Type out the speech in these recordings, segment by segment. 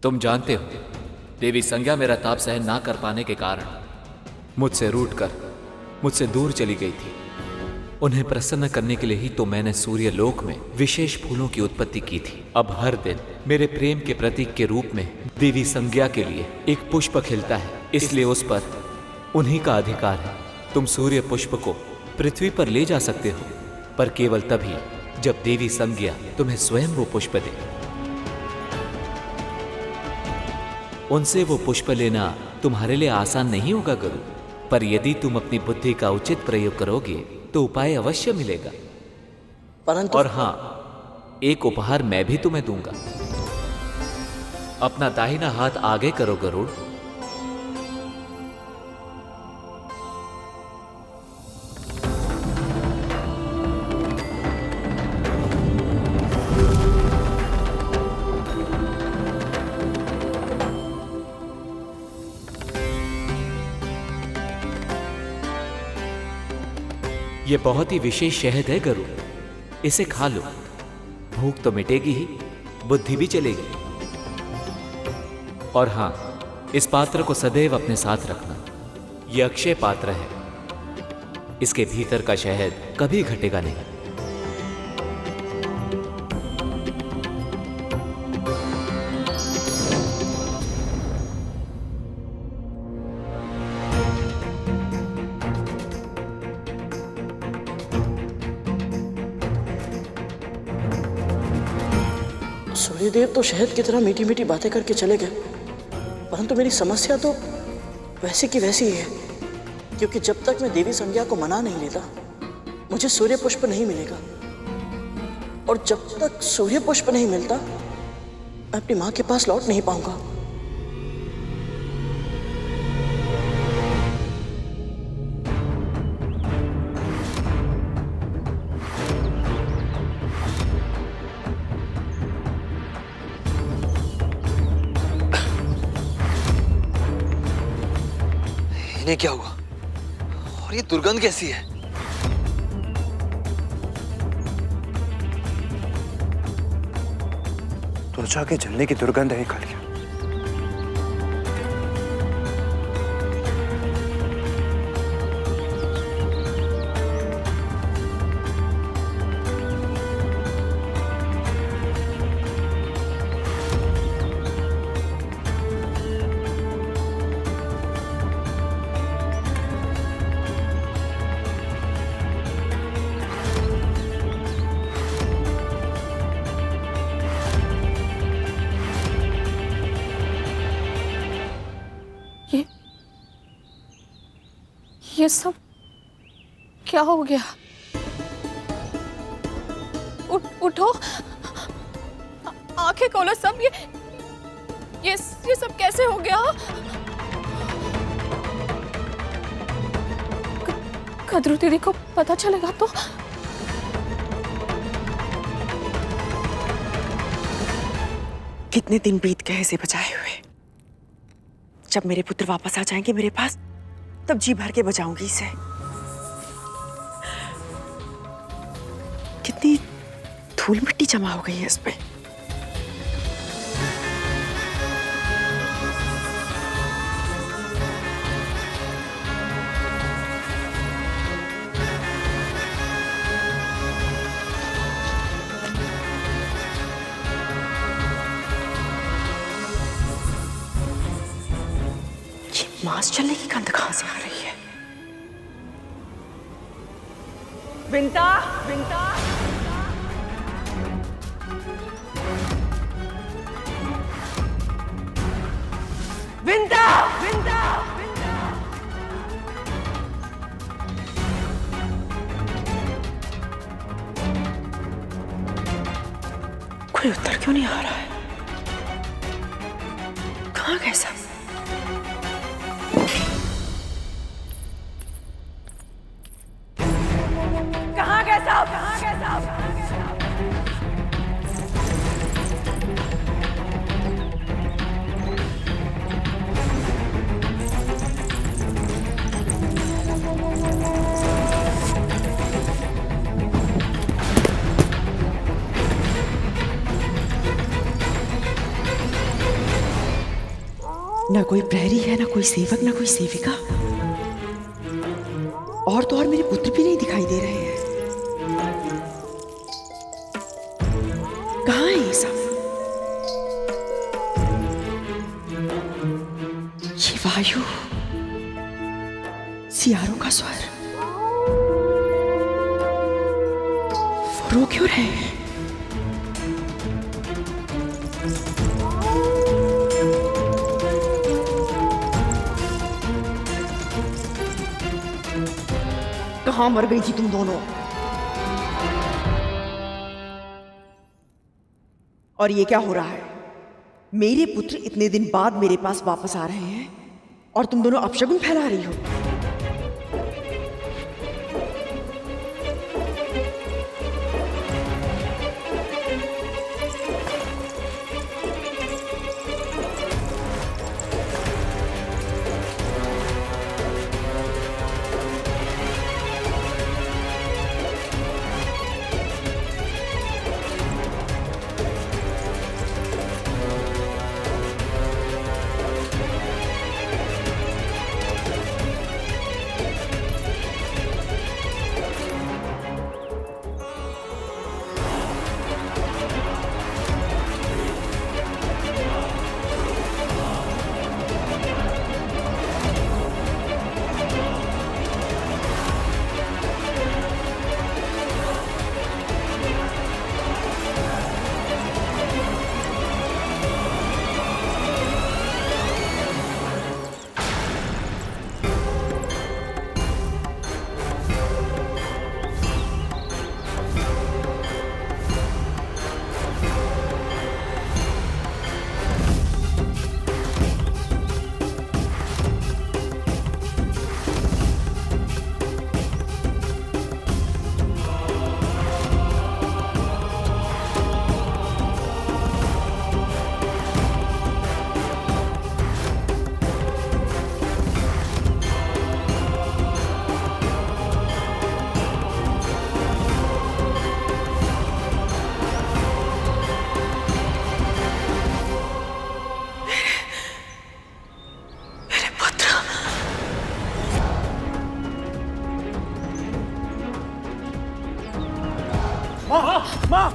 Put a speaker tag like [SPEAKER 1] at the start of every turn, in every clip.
[SPEAKER 1] तुम जानते हो, देवी संज्ञा मेरा ताप सहन ना कर पाने के कारण मुझसे रूठकर मुझसे दूर चली गई थी। उन्हें प्रसन्न करने के लिए ही तो मैंने सूर्य लोक में विशेष फूलों की उत्पत्ति की थी। अब हर दिन मेरे प्रेम के प्रतीक के रूप में देवी संज्ञा के लिए एक पुष्प खिलता है, इसलिए उस पर उन्हीं का अधिकार है। तुम सूर्य पुष्प को पृथ्वी पर ले जा सकते हो, पर केवल तभी जब देवी संज्ञा तुम्हें स्वयं वो पुष्प दे। उनसे वो पुष्प लेना तुम्हारे लिए आसान नहीं होगा गुरु, पर यदि तुम अपनी बुद्धि का उचित प्रयोग करोगे तो उपाय अवश्य मिलेगा।
[SPEAKER 2] परंतु
[SPEAKER 1] और हां, एक उपहार मैं भी तुम्हें दूंगा। अपना दाहिना हाथ आगे करो गरुड़। यह बहुत ही विशेष शहद है गरुड़, इसे खा लो। भूख तो मिटेगी ही, बुद्धि भी चलेगी। और हां, इस पात्र को सदैव अपने साथ रखना। यह अक्षय पात्र है, इसके भीतर का शहद कभी घटेगा नहीं।
[SPEAKER 2] सूर्यदेव तो शहद की तरह मीठी मीठी बातें करके चले गए, परंतु मेरी समस्या तो वैसी की वैसी ही है, क्योंकि जब तक मैं देवी संज्ञा को मना नहीं लेता मुझे सूर्य पुष्प नहीं मिलेगा, और जब तक सूर्य पुष्प नहीं मिलता मैं अपनी माँ के पास लौट नहीं पाऊंगा।
[SPEAKER 3] इन्हें क्या हुआ और ये दुर्गंध कैसी है?
[SPEAKER 4] त्वचा के जलने की दुर्गंध है कालिया।
[SPEAKER 5] ये सब क्या हो गया? उठो, आंखें खोलो सब। ये सब कैसे हो गया? कद्रू दीदी को पता चलेगा तो?
[SPEAKER 6] कितने दिन बीत गए इसे बचाए हुए। जब मेरे पुत्र वापस आ जाएंगे मेरे पास, तब जी भर के बचाऊंगी इसे। कितनी धूल मिट्टी जमा हो गई है इस पे। मांस चलने की गंध कहां से आ रही है? विंता, विंता, विंता, विंता, कोई उत्तर क्यों नहीं आ रहा है? कहां गए सब? ना कोई प्रहरी है, ना कोई सेवक, ना कोई सेविका, और तो और मेरे पुत्र भी नहीं दिखाई दे रहे हैं। कहाँ है ये सब? ये वायु, सियारों का स्वर, वो रो क्यों रहे हैं? कहाँ मर गई थी तुम दोनों? और ये क्या हो रहा है? मेरे पुत्र इतने दिन बाद मेरे पास वापस आ रहे हैं और तुम दोनों अपशगुन फैला रही हो।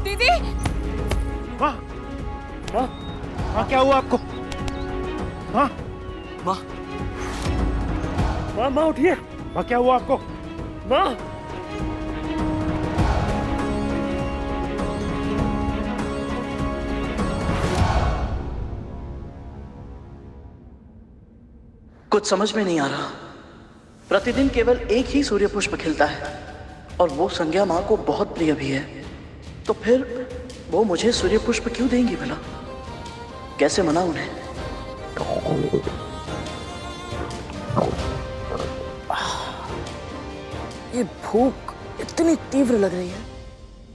[SPEAKER 5] दीदी,
[SPEAKER 4] माँ, माँ, माँ क्या हुआ आपको? माँ,
[SPEAKER 3] माँ,
[SPEAKER 4] माँ, माँ उठिए। माँ क्या हुआ आपको? माँ,
[SPEAKER 2] कुछ समझ में नहीं आ रहा। प्रतिदिन केवल एक ही सूर्य पुष्प खिलता है और वो संज्ञा माँ को बहुत प्रिय भी है। तो फिर वो मुझे सूर्य पुष्प क्यों देंगी भला? कैसे मना उन्हें? ये भूख इतनी तीव्र लग रही है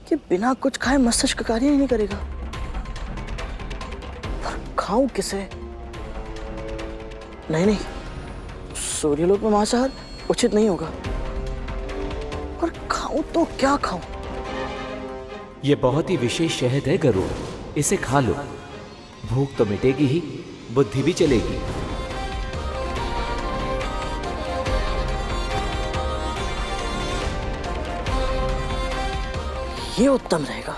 [SPEAKER 2] कि बिना कुछ खाए मस्तिष्क कार्य ही नहीं करेगा। पर खाऊं किसे? नहीं, सूर्यलोक में मांसाहार उचित नहीं होगा। पर खाऊं तो क्या खाऊं?
[SPEAKER 1] ये बहुत ही विशेष शहद है गरुड़, इसे खा लो। भूख तो मिटेगी ही, बुद्धि भी चलेगी।
[SPEAKER 2] ये उत्तम रहेगा।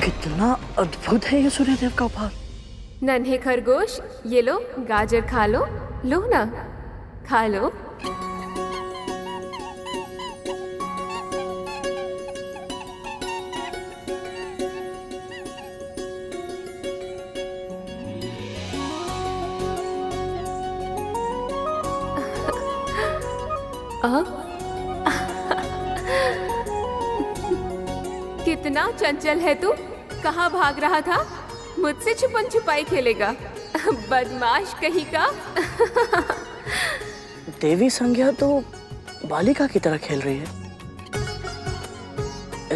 [SPEAKER 2] कितना अद्भुत है ये सूर्यदेव का उपहार।
[SPEAKER 5] नन्हे खरगोश, ये लो गाजर खा लो। लो ना, खा लो। कितना चंचल है तू। कहाँ भाग रहा था? मुझसे छुपन छुपाई खेलेगा, बदमाश कहीं का।
[SPEAKER 2] देवी संज्ञा तो बालिका की तरह खेल रही है।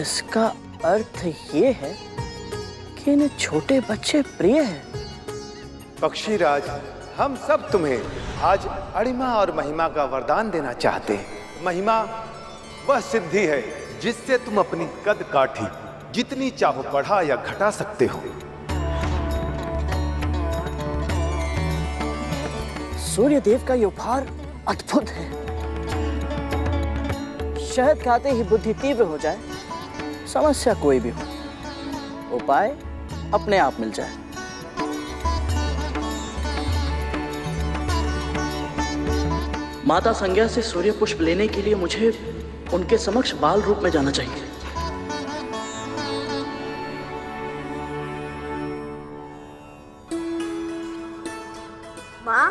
[SPEAKER 2] इसका अर्थ ये है कि इन्हें छोटे बच्चे प्रिय हैं।
[SPEAKER 7] पक्षीराज, हम सब तुम्हें आज अणिमा और महिमा का वरदान देना चाहते हैं। महिमा वह सिद्धि है जिससे तुम अपनी कद काठी जितनी चाहो बढ़ा या घटा सकते हो।
[SPEAKER 2] सूर्य देव का ये उपहार अद्भुत है। शहद खाते ही बुद्धि तीव्र हो जाए, समस्या कोई भी हो, उपाय अपने आप मिल जाए। माता संज्ञा से सूर्य पुष्प लेने के लिए मुझे उनके समक्ष बाल रूप में जाना चाहिए।
[SPEAKER 8] माँ,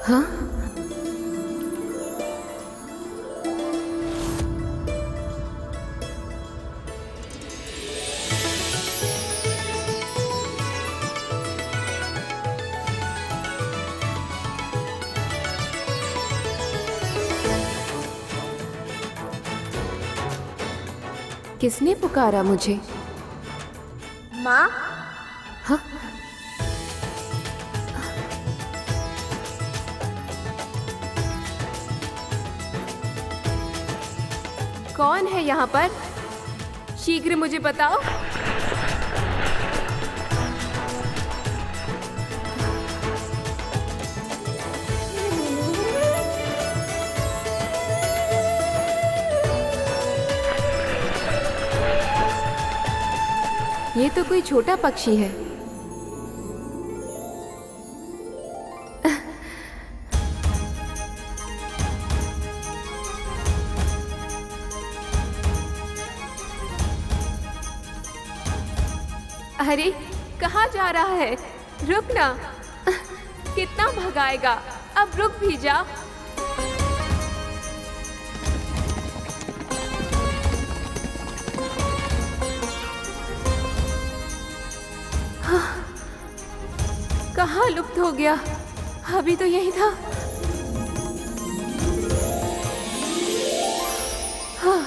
[SPEAKER 5] हाँ? किसने पुकारा मुझे?
[SPEAKER 8] माँ,
[SPEAKER 5] हाँ? कौन है यहाँ पर? शीघ्र मुझे बताओ। ये तो कोई छोटा पक्षी है। अरे कहाँ जा रहा है? रुक ना। कितना भगाएगा? अब रुक भी जा। कहाँ लुप्त हो गया? अभी तो यही था। हाँ।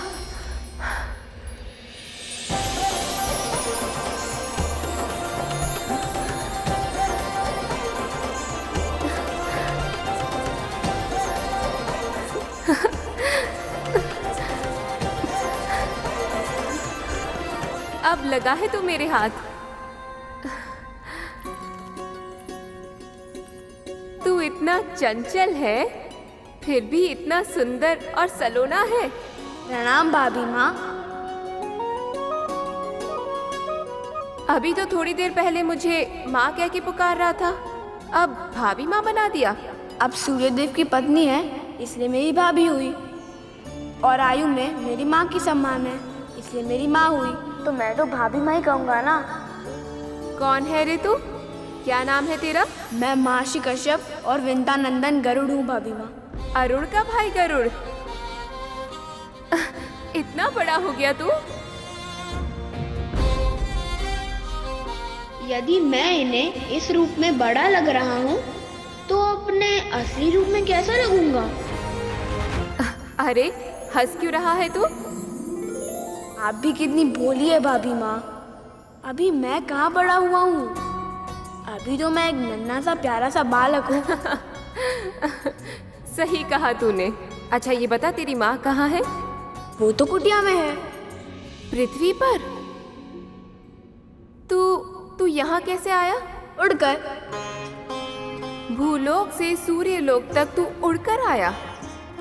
[SPEAKER 5] अब लगा है तो मेरे हाथ। तू इतना चंचल है, फिर भी इतना सुंदर और सलोना है।
[SPEAKER 8] प्रणाम भाभी माँ।
[SPEAKER 5] अभी तो थोड़ी देर पहले मुझे माँ कह के पुकार रहा था, अब भाभी माँ बना दिया।
[SPEAKER 8] अब सूर्यदेव की पत्नी है, इसलिए मेरी भाभी हुई। और आयु में मेरी माँ की समान है, इसलिए मेरी माँ हुई। तो मैं तो भाभी माँ ही कहूँगा ना।
[SPEAKER 5] कौन है रे तू? क्या नाम है तेरा?
[SPEAKER 8] मैं महर्षि कश्यप और विंतानंदन गरुड़ हूँ भाभी माँ।
[SPEAKER 5] अरुण का भाई गरुड़? इतना बड़ा हो गया तू?
[SPEAKER 8] यदि मैं इन्हें इस रूप में बड़ा लग रहा हूँ, तो अपने असली रूप में कैसा लगूंगा?
[SPEAKER 5] अरे हंस क्यों रहा है तू?
[SPEAKER 8] आप भी कितनी भोली है भाभी माँ। अभी मैं कहाँ बड़ा हुआ हूँ? अभी तो मैं एक नन्हा सा प्यारा सा बालक हूँ।
[SPEAKER 5] सही कहा तूने। अच्छा ये बता, तेरी माँ कहाँ है?
[SPEAKER 8] वो तो कुटिया में है।
[SPEAKER 5] पृथ्वी पर? तू यहाँ कैसे आया?
[SPEAKER 8] उड़कर।
[SPEAKER 5] भूलोक से सूर्यलोक तक तू उड़कर आया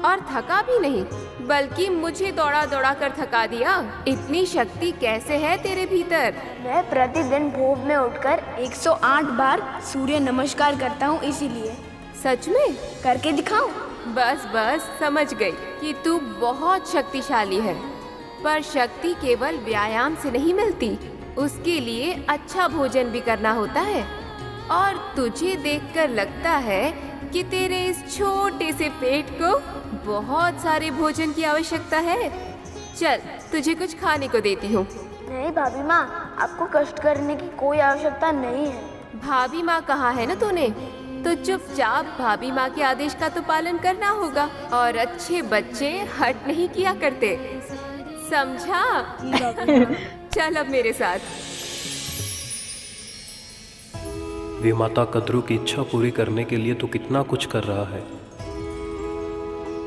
[SPEAKER 5] और थका भी नहीं, बल्कि मुझे दौड़ा दौड़ा कर थका दिया। इतनी शक्ति कैसे है तेरे भीतर?
[SPEAKER 8] मैं प्रतिदिन भोर में उठकर 108 बार सूर्य नमस्कार करता हूँ, इसीलिए।
[SPEAKER 5] सच में?
[SPEAKER 8] करके दिखाऊं?
[SPEAKER 5] बस बस समझ गई कि तू बहुत शक्तिशाली है। पर शक्ति केवल व्यायाम से नहीं मिलती, उसके लिए अच्छा भोजन भी करना होता है। और तुझे देखकर लगता है कि तेरे इस छोटे से पेट को बहुत सारे भोजन की आवश्यकता है। चल तुझे कुछ खाने को देती हूँ।
[SPEAKER 8] नहीं भाभी माँ, आपको कष्ट करने की कोई आवश्यकता नहीं है।
[SPEAKER 5] भाभी माँ कहा है ना तूने, तो चुपचाप भाभी माँ के आदेश का तो पालन करना होगा। और अच्छे बच्चे हट नहीं किया करते, समझा? चल अब मेरे साथ।
[SPEAKER 9] विमाता कद्रू की इच्छा पूरी करने के लिए तू कितना कुछ कर रहा है,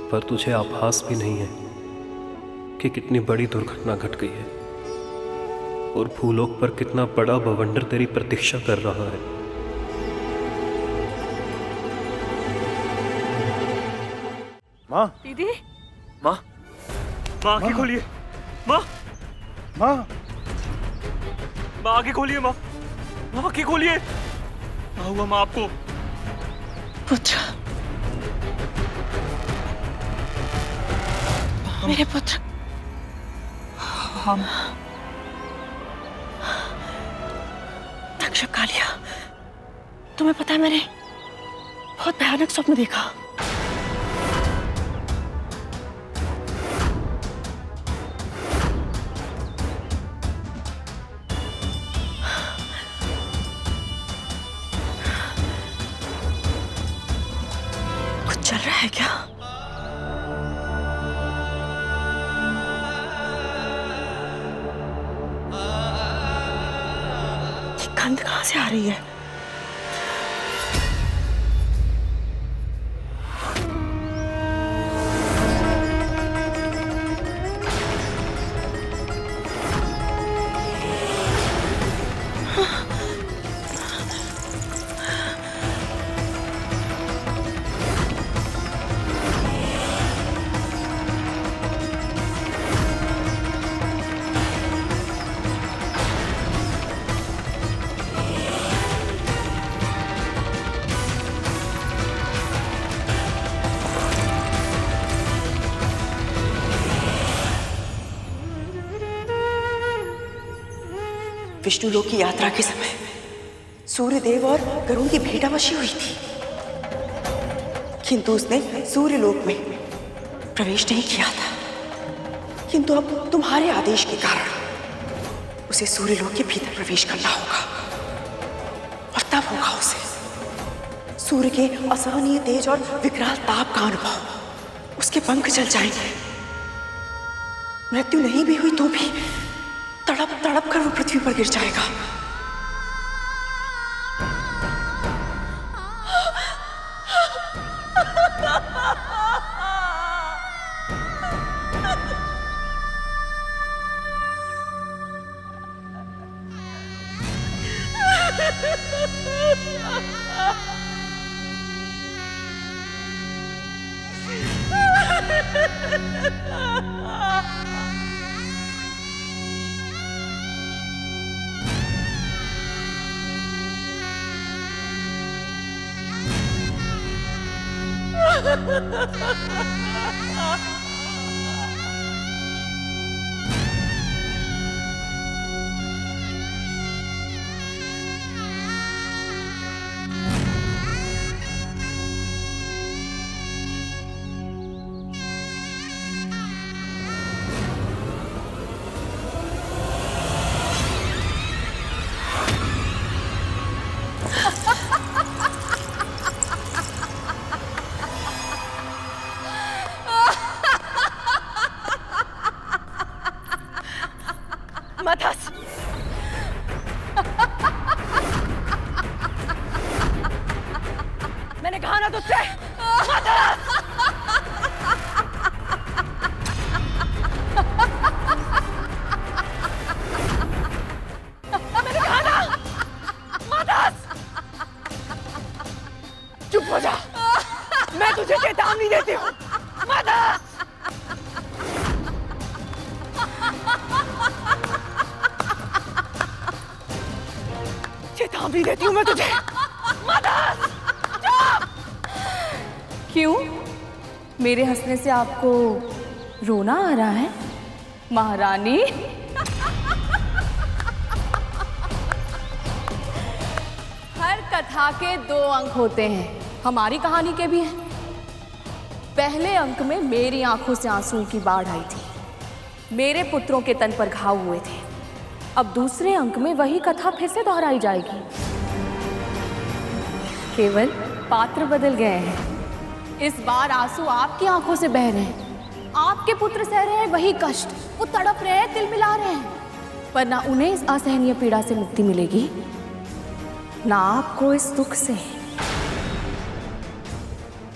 [SPEAKER 9] पर तुझे आभास भी नहीं है कि कितनी बड़ी दुर्घटना घट गई है। और भूलोक पर कितना बड़ा बवंडर तेरी प्रतीक्षा कर रहा है।
[SPEAKER 4] माँ,
[SPEAKER 5] दीदी,
[SPEAKER 3] माँ,
[SPEAKER 4] माँ आंखें खोलिए। माँ, माँ, माँ आंखें खोलिए। माँ, माँ आंखें खोलिए। क्या हुआ माँ आपको?
[SPEAKER 2] पुत्र, मेरे पुत्र। तक्षक कालिया, तुम्हें पता है मैंने बहुत भयानक स्वप्न देखा। कुछ चल रहा है क्या? गंध कहां से आ रही है? विष्णु लोक की यात्रा के समय सूर्यदेव और गरुण की भेंटावशी हुई थी, किंतु उसने सूर्य लोक में प्रवेश नहीं किया था। किंतु अब तुम्हारे आदेश के कारण उसे सूर्य लोक के भीतर प्रवेश करना होगा, और तब होगा उसे सूर्य के असहनीय तेज और विकराल ताप का अनुभव। उसके पंख जल जाएंगे। मृत्यु नहीं भी हुई तो भी तड़प तड़प कर वो पृथ्वी पर गिर जाएगा। मथस, मैंने कहा ना तुझसे, मथस! मैंने कहा ना, मथस! चुप हो जा, मैं तुझे चेतावनी देती हूँ, मथस! चेतावनी देती हूँ मैं तुझे, मदद!
[SPEAKER 10] क्यों? मेरे हंसने से आपको रोना आ रहा है, महारानी? हर कथा के 2 अंक होते हैं, हमारी कहानी के भी हैं। पहले अंक में मेरी आंखों से आंसुओं की बाढ़ आई थी, मेरे पुत्रों के तन पर घाव हुए थे। अब दूसरे अंक में वही कथा फिर से दोहराई जाएगी, केवल पात्र बदल गए हैं। इस बार आंसू आपकी आंखों से बह रहे हैं, आपके पुत्र सह रहे हैं वही कष्ट, वो तड़प रहे हैं, तिलमिला रहे हैं, पर ना उन्हें इस असहनीय पीड़ा से मुक्ति मिलेगी, ना आपको इस दुख से।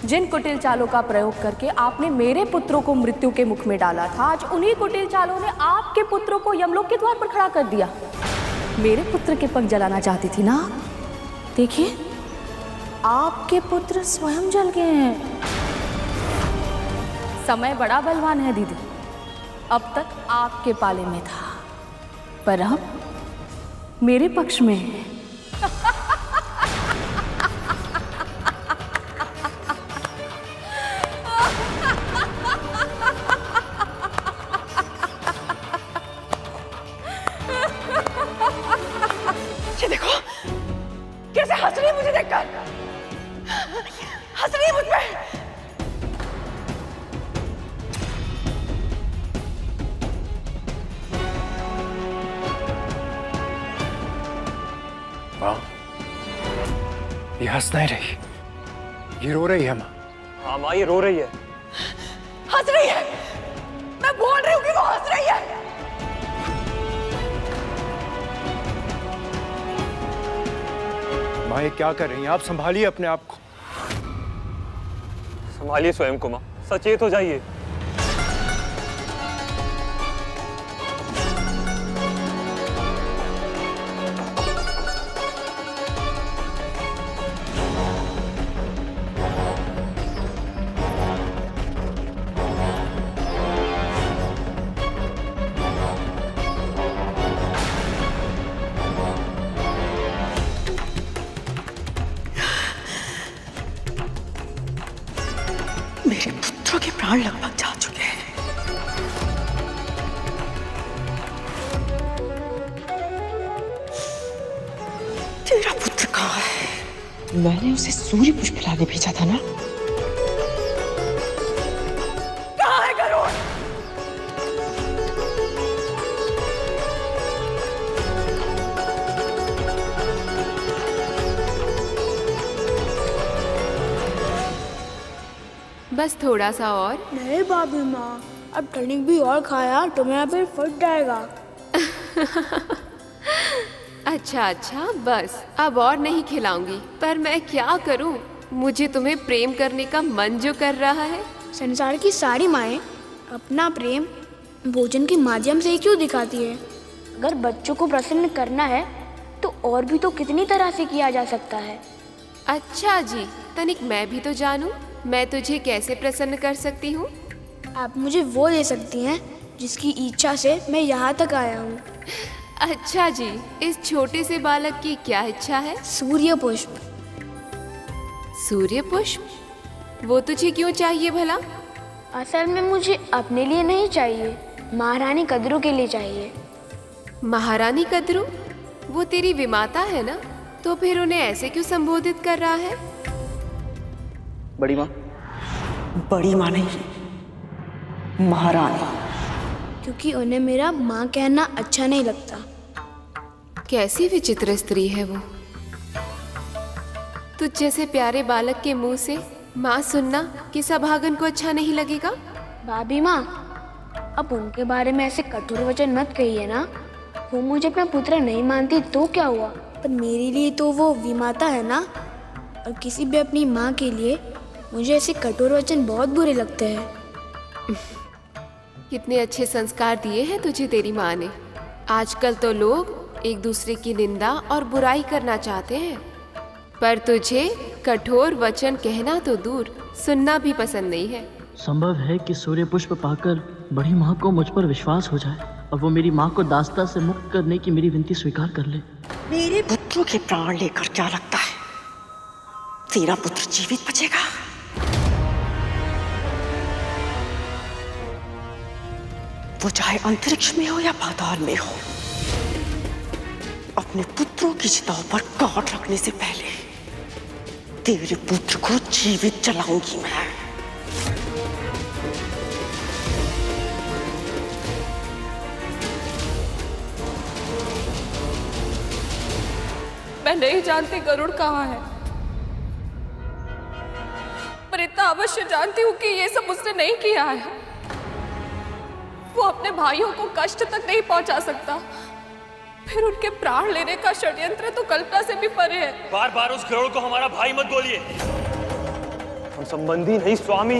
[SPEAKER 10] जिन कुटिल चालों का प्रयोग करके आपने मेरे पुत्रों को मृत्यु के मुख में डाला था, आज उन्हीं कुटिल चालों ने आपके पुत्रों को यमलोक के द्वार पर खड़ा कर दिया। मेरे पुत्र के पंख जलाना चाहती थी ना? देखिए, आपके पुत्र स्वयं जल गए हैं। समय बड़ा बलवान है दीदी। अब तक आपके पाले में था, पर अब मेरे पक्ष में है।
[SPEAKER 6] ये देखो कैसे हंस रही है मुझे देखकर, हंस रही है मुझ पे।
[SPEAKER 7] माँ, ये हंस नहीं रही, ये रो रही है माँ।
[SPEAKER 4] हाँ माँ, ये रो रही है।
[SPEAKER 6] हंस रही है, मैं बोल रही हूँ कि वो हंस रही है।
[SPEAKER 7] माँ, ये क्या कर रही हैं आप? संभालिए अपने आप को।
[SPEAKER 4] संभालिए स्वयं को माँ, सचेत हो जाइए।
[SPEAKER 6] मेरे पुत्रों के प्राण लगभग जा चुके हैं। तेरा पुत्र कहाँ है? मैंने उसे सूर्य पुष्प लाने भेजा था ना? कहाँ है गरुड़?
[SPEAKER 5] बस थोड़ा सा और।
[SPEAKER 8] नहीं भाभी माँ, अब टॉनिक भी और खाया तो मेरा पेट फट जाएगा।
[SPEAKER 5] अच्छा अच्छा, बस अब और नहीं खिलाऊंगी। पर मैं क्या करूं, मुझे तुम्हें प्रेम करने का मन जो कर रहा है।
[SPEAKER 8] संसार की सारी माएँ अपना प्रेम भोजन के माध्यम से ही क्यों दिखाती है? अगर बच्चों को प्रसन्न करना है तो और भी तो कितनी तरह से किया जा सकता है।
[SPEAKER 5] अच्छा जी, तनिक मैं भी तो जानूं, मैं तुझे कैसे प्रसन्न कर सकती हूँ?
[SPEAKER 8] आप मुझे वो दे सकती हैं जिसकी इच्छा से मैं यहाँ तक आया हूँ।
[SPEAKER 5] अच्छा जी, इस छोटे से बालक की क्या इच्छा है?
[SPEAKER 8] सूर्य पुष्प।
[SPEAKER 5] सूर्य पुष्प? वो तुझे क्यों चाहिए भला?
[SPEAKER 8] असल में मुझे अपने लिए नहीं चाहिए, महारानी कद्रू के लिए चाहिए।
[SPEAKER 5] महारानी कद्रू? वो तेरी विमाता है ना? तो फिर उन्हें ऐसे क्यों संबोधित कर रहा है?
[SPEAKER 2] बड़ी माँ।
[SPEAKER 6] बड़ी माँ नहीं, महारानी।
[SPEAKER 8] क्योंकि उन्हें मेरा माँ कहना अच्छा नहीं लगता।
[SPEAKER 5] कैसी विचित्र स्त्री है वो। तुझ जैसे प्यारे बालक के मुंह से माँ सुनना कि सभागन को अच्छा नहीं लगेगा।
[SPEAKER 8] भाभी माँ, अब उनके बारे में ऐसे कठोर वचन मत कहिए ना। वो मुझे अपना पुत्र नहीं मानती तो क्या हुआ, पर मेरे लिए तो वो विमाता है ना। और किसी भी अपनी माँ के लिए मुझे ऐसे कठोर वचन बहुत बुरे लगते हैं।
[SPEAKER 5] कितने अच्छे संस्कार दिए हैं तुझे तेरी माँ ने। आजकल तो लोग एक दूसरे की निंदा और बुराई करना चाहते हैं, पर तुझे कठोर वचन कहना तो दूर, सुनना भी पसंद नहीं है।
[SPEAKER 2] संभव है कि सूर्य पुष्प पाकर बड़ी माँ को मुझ पर विश्वास हो जाए और वो मेरी माँ को दास्ता से मुक्त करने की मेरी विनती स्वीकार कर ले।
[SPEAKER 6] मेरे पुत्रों के प्राण लेकर क्या लगता है तेरा पुत्र जीवित बचेगा? वो चाहे अंतरिक्ष में हो या पाताल में हो, अपने पुत्रों की चिताओं पर काट रखने से पहले तेरे पुत्र को जीवित जलाऊंगी
[SPEAKER 10] मैं नहीं जानती गरुड़ कहाँ है, पर इतना अवश्य जानती हूँ कि ये सब उसने नहीं किया है। वो अपने भाइयों को कष्ट तक नहीं पहुंचा सकता, फिर उनके प्राण लेने का षड्यंत्र तो कल्पना से भी परे है।
[SPEAKER 4] बार बार उस गरुड़ को हमारा भाई मत बोलिए। हम संबंधी नहीं, स्वामी।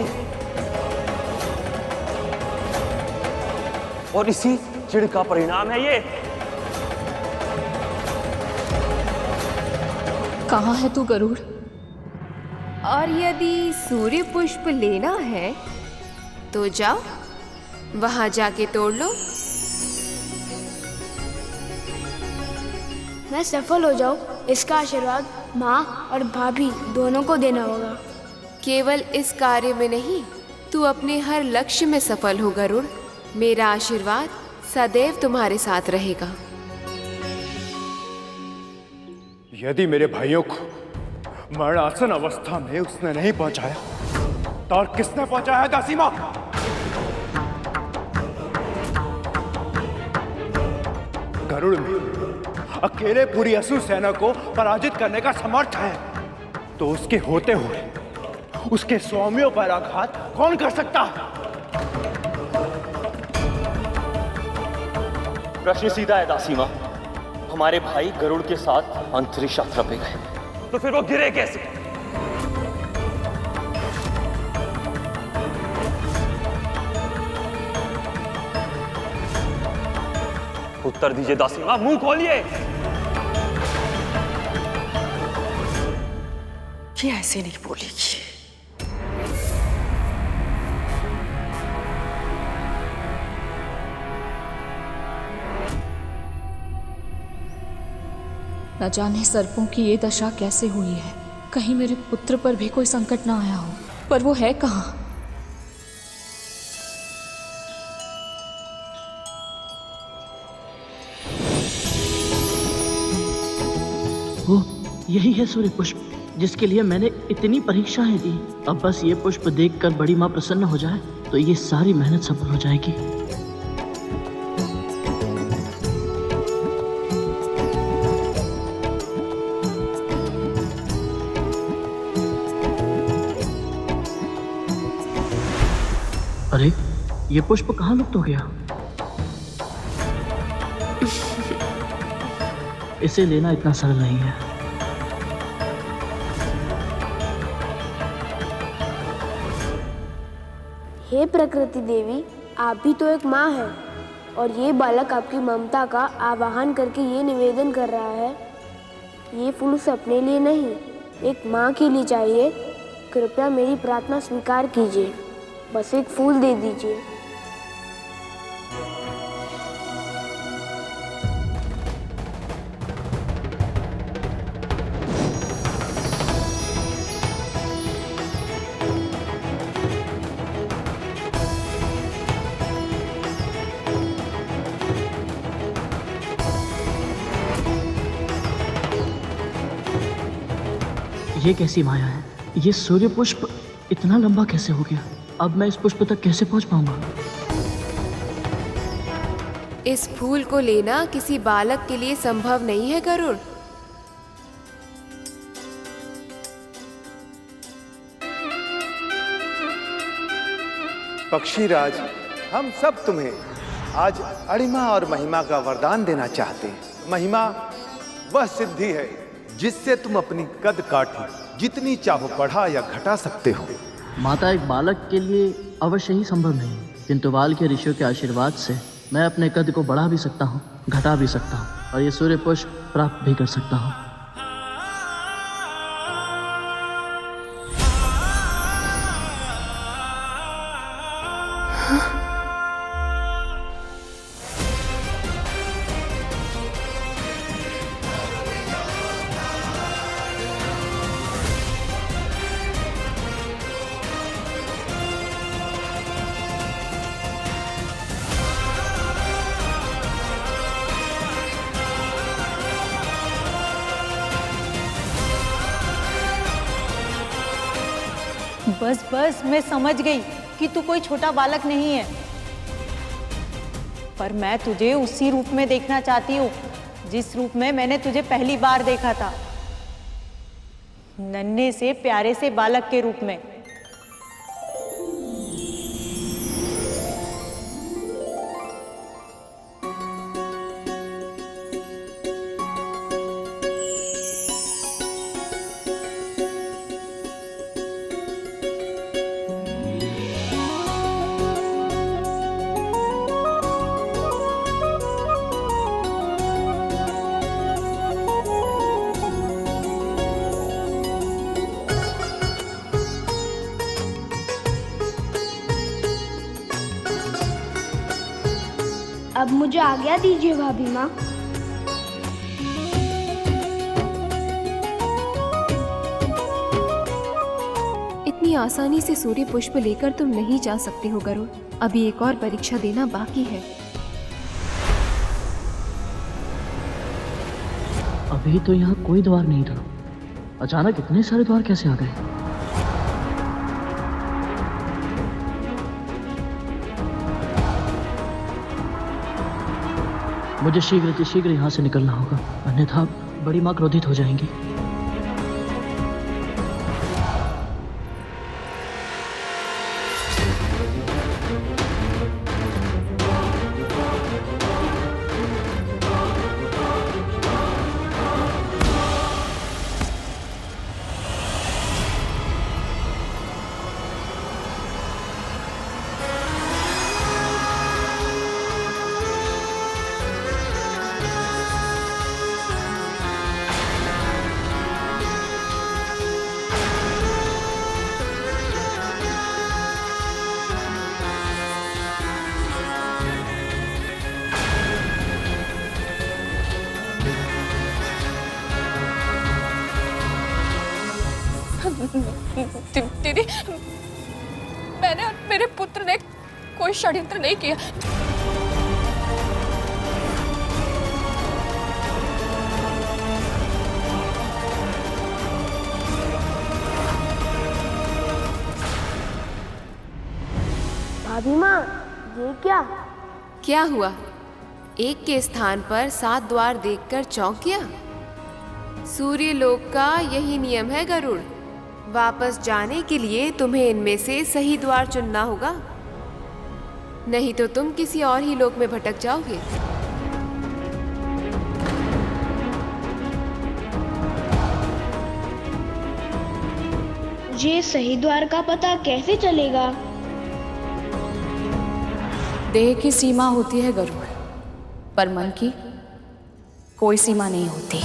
[SPEAKER 4] और इसी चिढ़ का परिणाम है ये।
[SPEAKER 10] कहाँ है तू गरुड़?
[SPEAKER 5] और यदि सूर्य पुष्प लेना है तो जाओ, वहां जाके तोड़ लो।
[SPEAKER 8] मैं सफल हो जाऊं, इसका आशीर्वाद माँ और भाभी दोनों को देना होगा।
[SPEAKER 5] केवल इस कार्य में नहीं, तू अपने हर लक्ष्य में सफल हो गरुड़। मेरा आशीर्वाद सदैव तुम्हारे साथ रहेगा।
[SPEAKER 7] यदि मेरे भाइयों को मरणासन अवस्था में उसने नहीं पहुंचाया तो और किसने पहुंचाया है दासी मां? गरुड़ में अकेले पूरी असुर सेना को पराजित करने का समर्थ है, तो उसके होते हुए उसके स्वामियों पर आघात कौन कर सकता है?
[SPEAKER 4] प्रश्न सीधा है दासी मां। हमारे भाई गरुड़ के साथ अंतरिक्ष यात्रा पे गए, तो फिर वो गिरे कैसे? उत्तर दीजिए दासी मां, मुंह खोलिए।
[SPEAKER 2] ये ऐसे नहीं बोलेगी।
[SPEAKER 10] न जाने सर्पों की ये दशा कैसे हुई है। कहीं मेरे पुत्र पर भी कोई संकट ना आया हो, पर वो है कहाँ?
[SPEAKER 2] वो यही है सूर्य पुष्प, जिसके लिए मैंने इतनी परीक्षाएं दी। अब बस ये पुष्प देखकर बड़ी माँ प्रसन्न हो जाए तो ये सारी मेहनत सफल हो जाएगी। अरे, ये पुष्प कहाँ लुप्त हो गया? इसे लेना इतना सरल नहीं है।
[SPEAKER 8] हे प्रकृति देवी, आप भी तो एक माँ है, और ये बालक आपकी ममता का आवाहन करके ये निवेदन कर रहा है। ये फूल उसे अपने लिए नहीं, एक माँ के लिए चाहिए। कृपया मेरी प्रार्थना स्वीकार कीजिए, बस एक फूल दे दीजिए।
[SPEAKER 2] ये कैसी माया है? ये सूर्य पुष्प इतना लंबा कैसे हो गया? अब मैं इस पुष्प तक कैसे पहुंच पाऊंगा?
[SPEAKER 5] इस फूल को लेना किसी बालक के लिए संभव नहीं है गरुड़।
[SPEAKER 7] पक्षीराज, हम सब तुम्हें आज अणिमा और महिमा का वरदान देना चाहते हैं। महिमा वह सिद्धि है जिससे तुम अपनी कद काठी जितनी चाहो बढ़ा या घटा सकते हो।
[SPEAKER 2] माता, एक बालक के लिए अवश्य ही संभव नहीं, किंतु बाल के ऋषियों के आशीर्वाद से मैं अपने कद को बढ़ा भी सकता हूँ, घटा भी सकता हूँ, और ये सूर्य पुष्प प्राप्त भी कर सकता हूँ।
[SPEAKER 11] बस बस, मैं समझ गई कि तू कोई छोटा बालक नहीं है, पर मैं तुझे उसी रूप में देखना चाहती हूँ जिस रूप में मैंने तुझे पहली बार देखा था, नन्हे से प्यारे से बालक के रूप में।
[SPEAKER 8] अब मुझे आज्ञा दीजिए भाभी माँ।
[SPEAKER 5] इतनी आसानी से सूर्य पुष्प लेकर तुम नहीं जा सकते हो गरुड़। अभी एक और परीक्षा देना बाकी है।
[SPEAKER 2] अभी तो यहाँ कोई द्वार नहीं था, अचानक इतने सारे द्वार कैसे आ गए? मुझे शीघ्र यहाँ से निकलना होगा, अन्यथा बड़ी माँ क्रोधित हो जाएंगी।
[SPEAKER 10] दीदी, मैंने और मेरे पुत्र ने कोई षड्यंत्र नहीं किया।
[SPEAKER 8] भाभी माँ, ये क्या?
[SPEAKER 5] क्या हुआ? एक के स्थान पर 7 द्वार देखकर चौंक गया? सूर्य लोक का यही नियम है गरुड़। वापस जाने के लिए तुम्हें इनमें से सही द्वार चुनना होगा, नहीं तो तुम किसी और ही लोक में भटक जाओगे।
[SPEAKER 8] मुझे सही द्वार का पता कैसे चलेगा?
[SPEAKER 10] देह की सीमा होती है गरुड़, पर मन की कोई सीमा नहीं होती।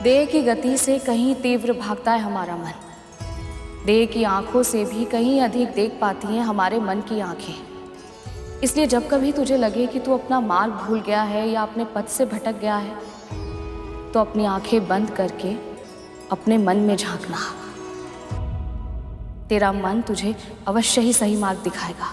[SPEAKER 10] देह की गति से कहीं तीव्र भागता है हमारा मन। देह की आंखों से भी कहीं अधिक देख पाती हैं हमारे मन की आंखें। इसलिए जब कभी तुझे लगे कि तू अपना मार्ग भूल गया है या अपने पथ से भटक गया है, तो अपनी आंखें बंद करके अपने मन में झांकना। तेरा मन तुझे अवश्य ही सही मार्ग दिखाएगा।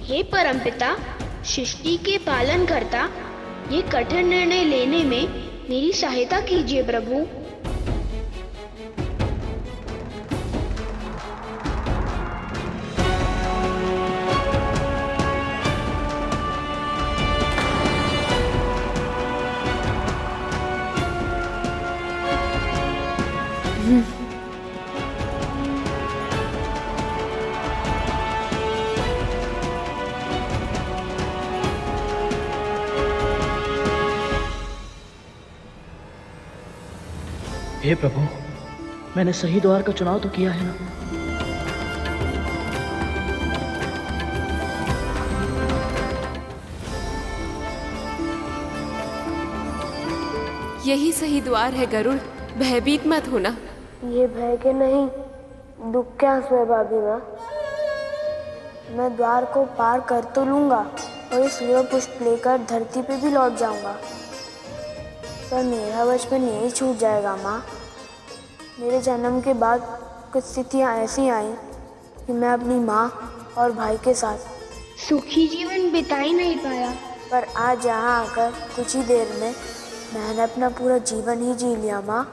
[SPEAKER 8] हे परमपिता, सृष्टि के पालन करता, ये कठिन निर्णय लेने में मेरी सहायता कीजिए प्रभु।
[SPEAKER 2] हे प्रभु, मैंने सही द्वार का चुनाव तो किया है ना?
[SPEAKER 5] यही सही द्वार है गरुड़, भयभीत मत होना।
[SPEAKER 8] ये भय के नहीं, दुख के आंसू है भाभी माँ। मैं द्वार को पार कर तो लूंगा और ये सूर्य पुष्प लेकर धरती पे भी लौट जाऊंगा, पर मेरा बचपन यही छूट जाएगा माँ। मेरे जन्म के बाद कुछ स्थितियाँ ऐसी आईं कि मैं अपनी माँ और भाई के साथ सुखी जीवन बिता ही नहीं पाया, पर आज यहाँ आकर कुछ ही देर में मैंने अपना पूरा जीवन ही जी लिया माँ।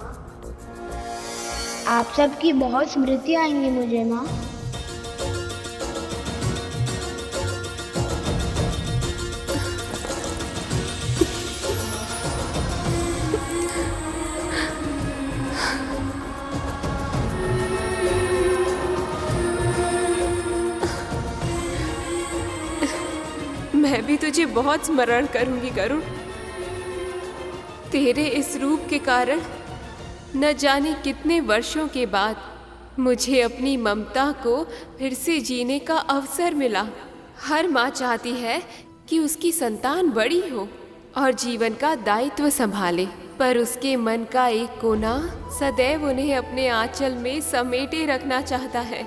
[SPEAKER 8] आप सबकी बहुत स्मृति आएंगी मुझे माँ।
[SPEAKER 5] मैं भी तुझे बहुत स्मरण करूंगी गरुड़। तेरे इस रूप के कारण न जाने कितने वर्षों के बाद मुझे अपनी ममता को फिर से जीने का अवसर मिला। हर माँ चाहती है कि उसकी संतान बड़ी हो और जीवन का दायित्व संभाले। पर उसके मन का एक कोना सदैव उन्हें अपने आंचल में समेटे रखना चाहता है।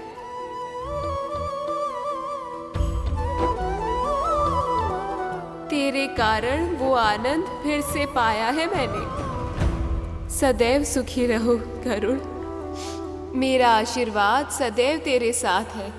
[SPEAKER 5] तेरे कारण वो आनंद फिर से पाया है मैंने। सदैव सुखी रहो गरुड़। मेरा आशीर्वाद सदैव तेरे साथ है।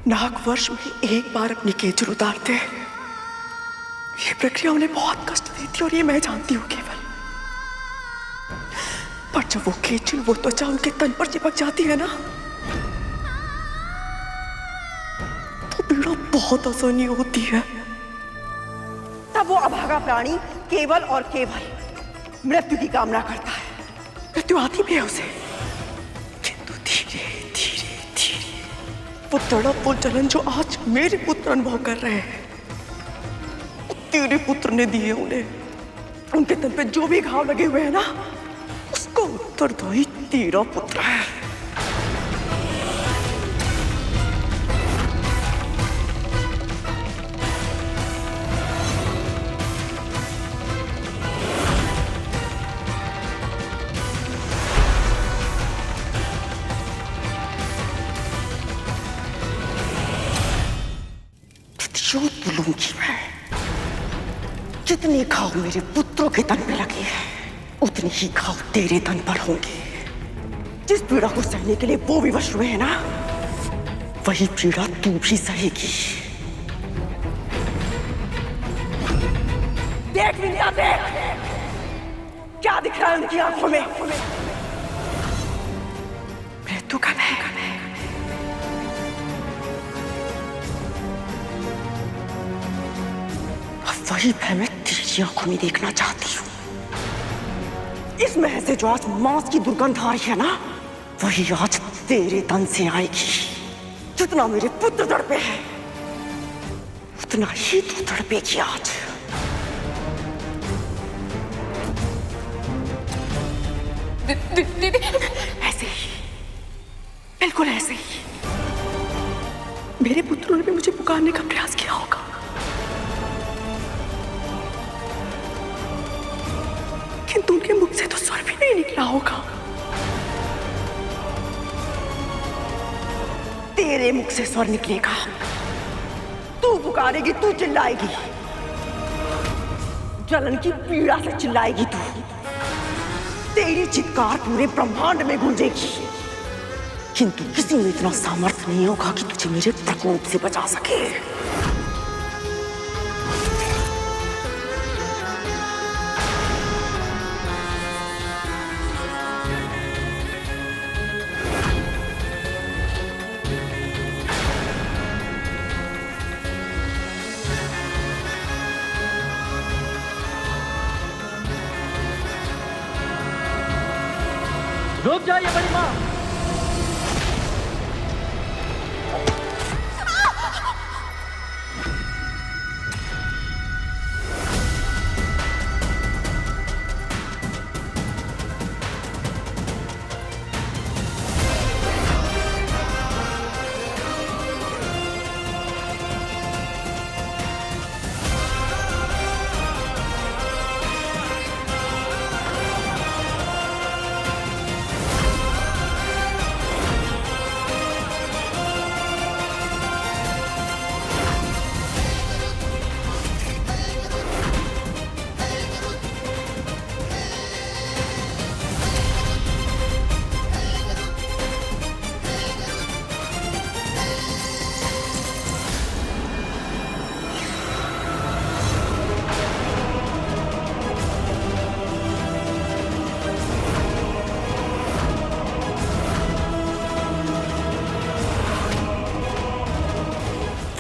[SPEAKER 6] नाग वर्ष में एक बार अपनी केचुल उतारते हैं। ये प्रक्रिया उन्हें बहुत कष्ट देती है और ये मैं जानती हूँ केवल। पर जब वो केचुल वो त्वचा उनके तन पर चिपक जाती है ना, तो पीड़ा बहुत आसानी होती है। तब वो अभागा प्राणी केवल और केवल मृत्यु की कामना करता है। मृत्यु आती भी है उसे, किंतु धीरे धीरे धीरे वो तड़प वो जलन जो आज मेरे पुत्र अनुभव कर रहे हैं, तेरे पुत्र ने दिए उन्हें। उनके तन पे जो भी घाव लगे हुए हैं ना, उसको उत्तरदायी तेरा पुत्र है। प्रतिशोध लूंगी मैं। जितने घाव मेरे पुत्रों के तन पे लगे हैं, उतने ही घाव तेरे तन पर होंगे। जिस पीड़ा को सहने के लिए वो विवश हुए हैं ना, वही पीड़ा तू भी सहेगी। देख विद्या, देख क्या दिख रहा है उनकी आंखों में। मृत्यु का है। वही भय मैं तेरी आंखों में देखना चाहती हूँ। इस महल से जो आज मांस की दुर्गंध आ रही है ना, वही आज तेरे तन से आएगी। जितना मेरे पुत्र तड़पे हैं, उतना ही तू तड़पेगी आज। दीदी, ऐसे ही, बिल्कुल ऐसे ही मेरे पुत्रों ने भी मुझे पुकारने का प्रयास किया होगा, किंतु उनके मुख से तो स्वर भी नहीं निकला होगा। तेरे मुख से स्वर निकलेगा। तू पुकारेगी, तू चिल्लाएगी, जलन की पीड़ा से चिल्लाएगी तू। तेरी चित्कार पूरे ब्रह्मांड में गूंजेगी, किंतु किसी में इतना सामर्थ्य नहीं होगा कि तुझे मेरे प्रकोप से बचा सके।
[SPEAKER 4] रुक जाइए बड़ी माँ।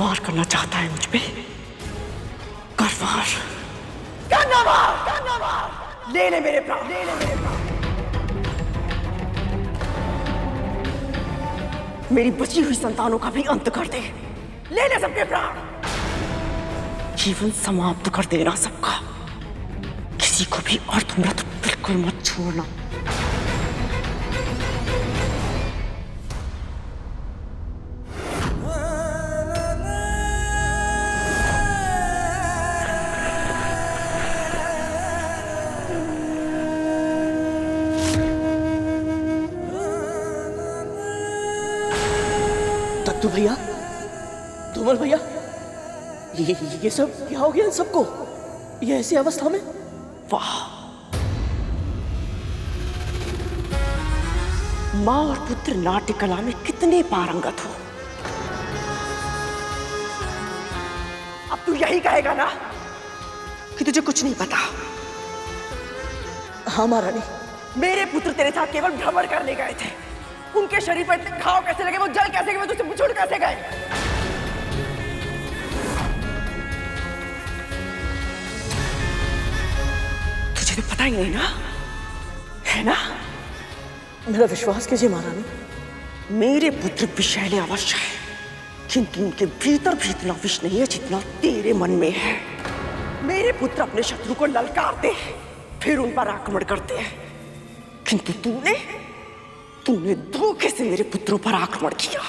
[SPEAKER 6] वार करना चाहता है मुझ पे? कर वार, करना वार, ले ले मेरे प्राण, ले ले मेरे प्राण। मेरी बची हुई संतानों का भी अंत कर दे, ले ले सबके प्राण, जीवन समाप्त कर देना सबका, किसी को भी और तुमरा तो बिल्कुल मत छोड़ना।
[SPEAKER 2] तत्तू भैया, धूमल भैया, ये सब क्या हो गया इन सबको? ये ऐसी अवस्था में?
[SPEAKER 6] वाह, माँ और पुत्र नाट्य कला में कितने पारंगत हो। अब तू यही कहेगा ना कि तुझे कुछ नहीं पता?
[SPEAKER 2] हाँ महारानी।
[SPEAKER 6] मेरे पुत्र तेरे साथ केवल भ्रमण करने गए थे। उनके शरीर पर इतने घाव कैसे लगे, वो जल कैसे गए, वो तुझसे बिछुड़ कैसे गए? तुझे तो पता ही नहीं ना, है ना?
[SPEAKER 2] मेरा विश्वास कीजिए महारानी।
[SPEAKER 6] मेरे पुत्र विषैले अवश्य है, किंतु उनके भीतर भी इतना विष नहीं है जितना तेरे मन में है। मेरे पुत्र अपने शत्रु को ललकारते हैं, फिर उन पर आक्रमण करते हैं, किंतु तूने धोखे से मेरे पुत्रों पर आक्रमण किया।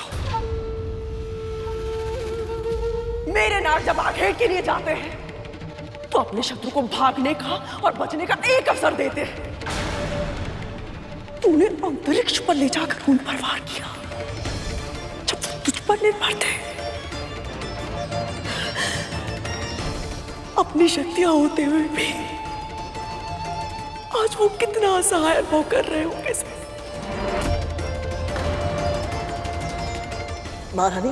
[SPEAKER 6] मेरे नाग जब आघेड़ के लिए जाते हैं तो अपने शत्रु को भागने का और बचने का एक अवसर देते हैं। तूने अंतरिक्ष पर ले जाकर उन पर वार किया जब वो तुझ पर निर्भर थे। अपनी शक्तियां होते हुए भी आज वो कितना असहाय अनुभव कर रहे होंगे।
[SPEAKER 2] महारानी,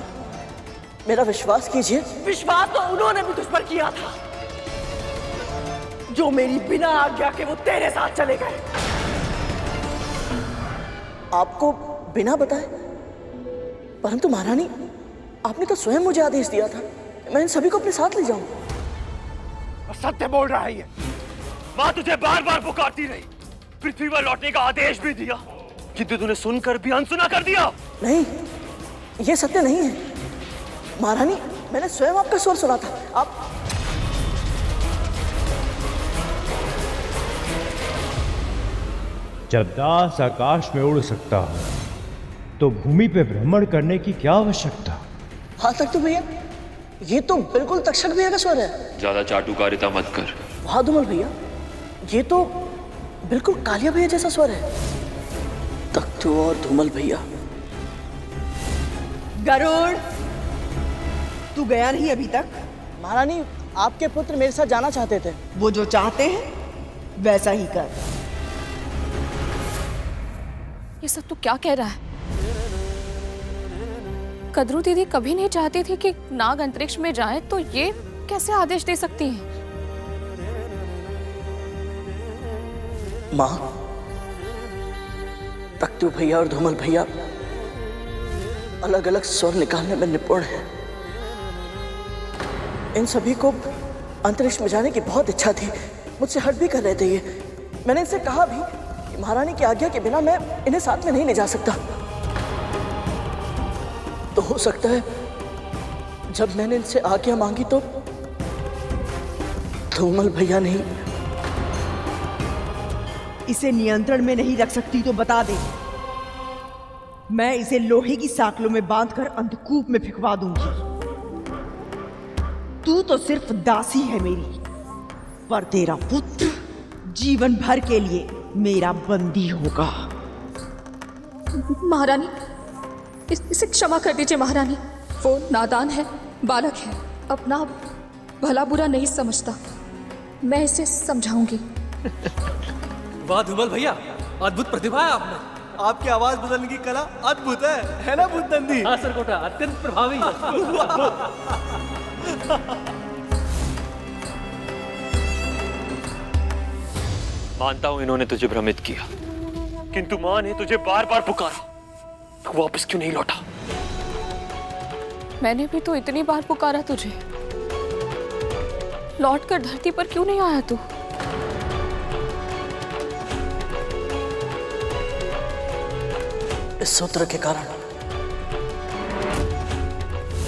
[SPEAKER 2] मेरा विश्वास कीजिए।
[SPEAKER 6] विश्वास तो उन्होंने भी तुझ पर किया था, जो मेरी बिना आज्ञा के वो तेरे साथ चले गए।
[SPEAKER 2] आपको बिना बताए? परंतु महारानी, आपने तो स्वयं मुझे आदेश दिया था मैं इन सभी को अपने साथ ले जाऊं।
[SPEAKER 4] सत्य बोल रहा है ये। माँ तुझे बार बार पुकारती रही, पृथ्वी पर लौटने का आदेश भी दिया, किंतु तूने सुनकर भी अनसुना कर दिया।
[SPEAKER 2] नहीं, ये सत्य नहीं है महारानी, मैंने स्वयं आपका स्वर सुना था। आप
[SPEAKER 12] जब दास आकाश में उड़ सकता हो तो भूमि पे भ्रमण करने की क्या आवश्यकता?
[SPEAKER 2] हाँ तक तो भैया, ये तो बिल्कुल तक्षक भैया का स्वर है।
[SPEAKER 1] ज्यादा चाटुकारिता मत कर।
[SPEAKER 2] वाह धूमल भैया, ये तो बिल्कुल कालिया भैया जैसा स्वर है। तख्तू और धूमल भैया।
[SPEAKER 6] गरुड़, तू गया नहीं अभी तक?
[SPEAKER 2] महारानी, आपके पुत्र मेरे साथ जाना चाहते थे।
[SPEAKER 6] वो जो चाहते हैं वैसा ही कर।
[SPEAKER 10] ये सब तू क्या कह रहा है? कद्रू दीदी कभी नहीं चाहती थी कि नाग अंतरिक्ष में जाए, तो ये कैसे आदेश दे सकती हैं?
[SPEAKER 2] माँ, तख्तू भैया और धूमल भैया अलग अलग स्वर निकालने में निपुण हैं। इन सभी को अंतरिक्ष में जाने की बहुत इच्छा थी, मुझसे हट भी कर रहे थे ये। मैंने इनसे कहा भी कि महारानी की आज्ञा के बिना मैं इन्हें साथ में नहीं ले जा सकता। तो हो सकता है जब मैंने इनसे आज्ञा मांगी तो धूमल भैया नहीं।
[SPEAKER 6] इसे नियंत्रण में नहीं रख सकती तो बता दे, मैं इसे लोहे की साकलों में बांधकर अंधकूप में फिकवा दूंगी। तू तो सिर्फ दासी है मेरी, पर तेरा पुत्र जीवन भर के लिए मेरा बंदी होगा।
[SPEAKER 10] महारानी, इसे क्षमा कर दीजिए महारानी। वो नादान है, बालक है, अपना भला बुरा नहीं समझता। मैं इसे समझाऊंगी।
[SPEAKER 13] वाह धूमल भैया, अद्भुत प्रतिभा है आपने। आपकी आवाज बदलने की कला अद्भुत है ना बुद्धंदी?
[SPEAKER 9] हाँ सरकोटा, अत्यंत प्रभावी।
[SPEAKER 4] मानता हूं इन्होंने तुझे भ्रमित किया, किंतु मां ने तुझे बार बार पुकारा, तू वापस क्यों नहीं लौटा?
[SPEAKER 10] मैंने भी तो इतनी बार पुकारा तुझे, लौट कर धरती पर क्यों नहीं आया तू?
[SPEAKER 2] इस सूत्र के कारण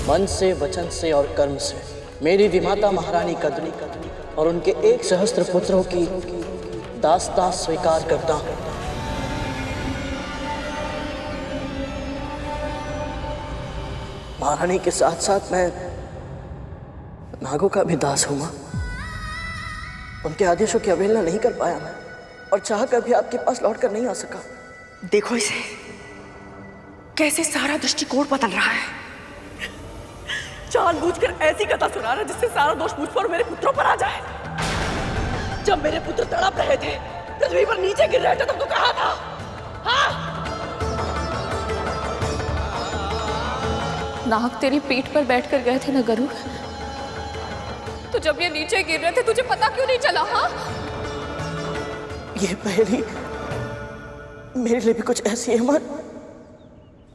[SPEAKER 2] मन से, वचन से और कर्म से मेरी विमाता महारानी कद्री और उनके 1 सहस्त्र पुत्रों की दास्तां स्वीकार करता हूं। महारानी के साथ साथ मैं नागों का भी दास हूं। उनके आदेशों की अवहेलना नहीं कर पाया मैं, और चाह कर भी आपके पास लौट कर नहीं आ सका।
[SPEAKER 6] देखो इसे, कैसे सारा दृष्टिकोण बदल रहा है। जानबूझकर ऐसी कथा सुना रहा है जिससे सारा दोष मुझ पर और मेरे पुत्रों पर आ जाए। जब मेरे पुत्र तड़प रहे थे, पृथ्वी पर नीचे गिर रहे थे, तब तो कहा था, हाँ?
[SPEAKER 10] नाग तेरी पीठ पर बैठकर गए थे ना गरुड़? तो जब ये नीचे गिर रहे थे तुझे पता क्यों नहीं चला? हाँ,
[SPEAKER 2] ये पहेली मेरे लिए भी कुछ ऐसी है मां,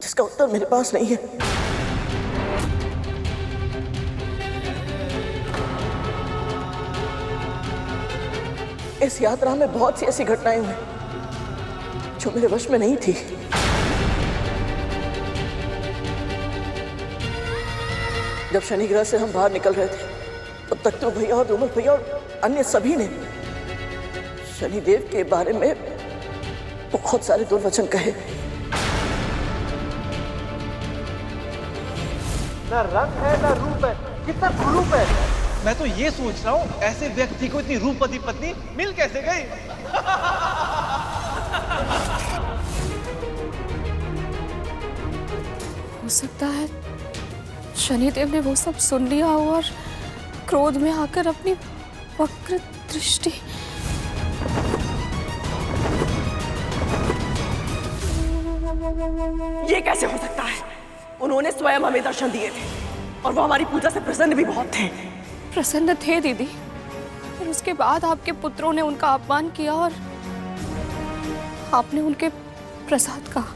[SPEAKER 2] जिसका उत्तर मेरे पास नहीं है। इस यात्रा में बहुत सी ऐसी घटनाएं हुई जो मेरे वश में नहीं थी। जब शनि ग्रह से हम बाहर निकल रहे थे, तब तक तो भैया और रूमल भैया और अन्य सभी ने शनिदेव के बारे में बहुत सारे दुर्वचन कहे।
[SPEAKER 7] ना रंग है ना रूप है, कितना कुरूप है। मैं तो ये सोच रहा हूँ, ऐसे व्यक्ति को इतनी रूपवती पत्नी मिल कैसे गई?
[SPEAKER 10] हो सकता है शनिदेव ने वो सब सुन लिया और क्रोध में आकर अपनी वक्र दृष्टि।
[SPEAKER 6] ये कैसे हो सकता है? उन्होंने स्वयं हमें दर्शन दिए थे और वो हमारी पूजा से प्रसन्न भी बहुत थे।
[SPEAKER 10] प्रसन्न थे दीदी, फिर उसके बाद आपके पुत्रों ने उनका अपमान किया और आपने उनके प्रसाद कहा।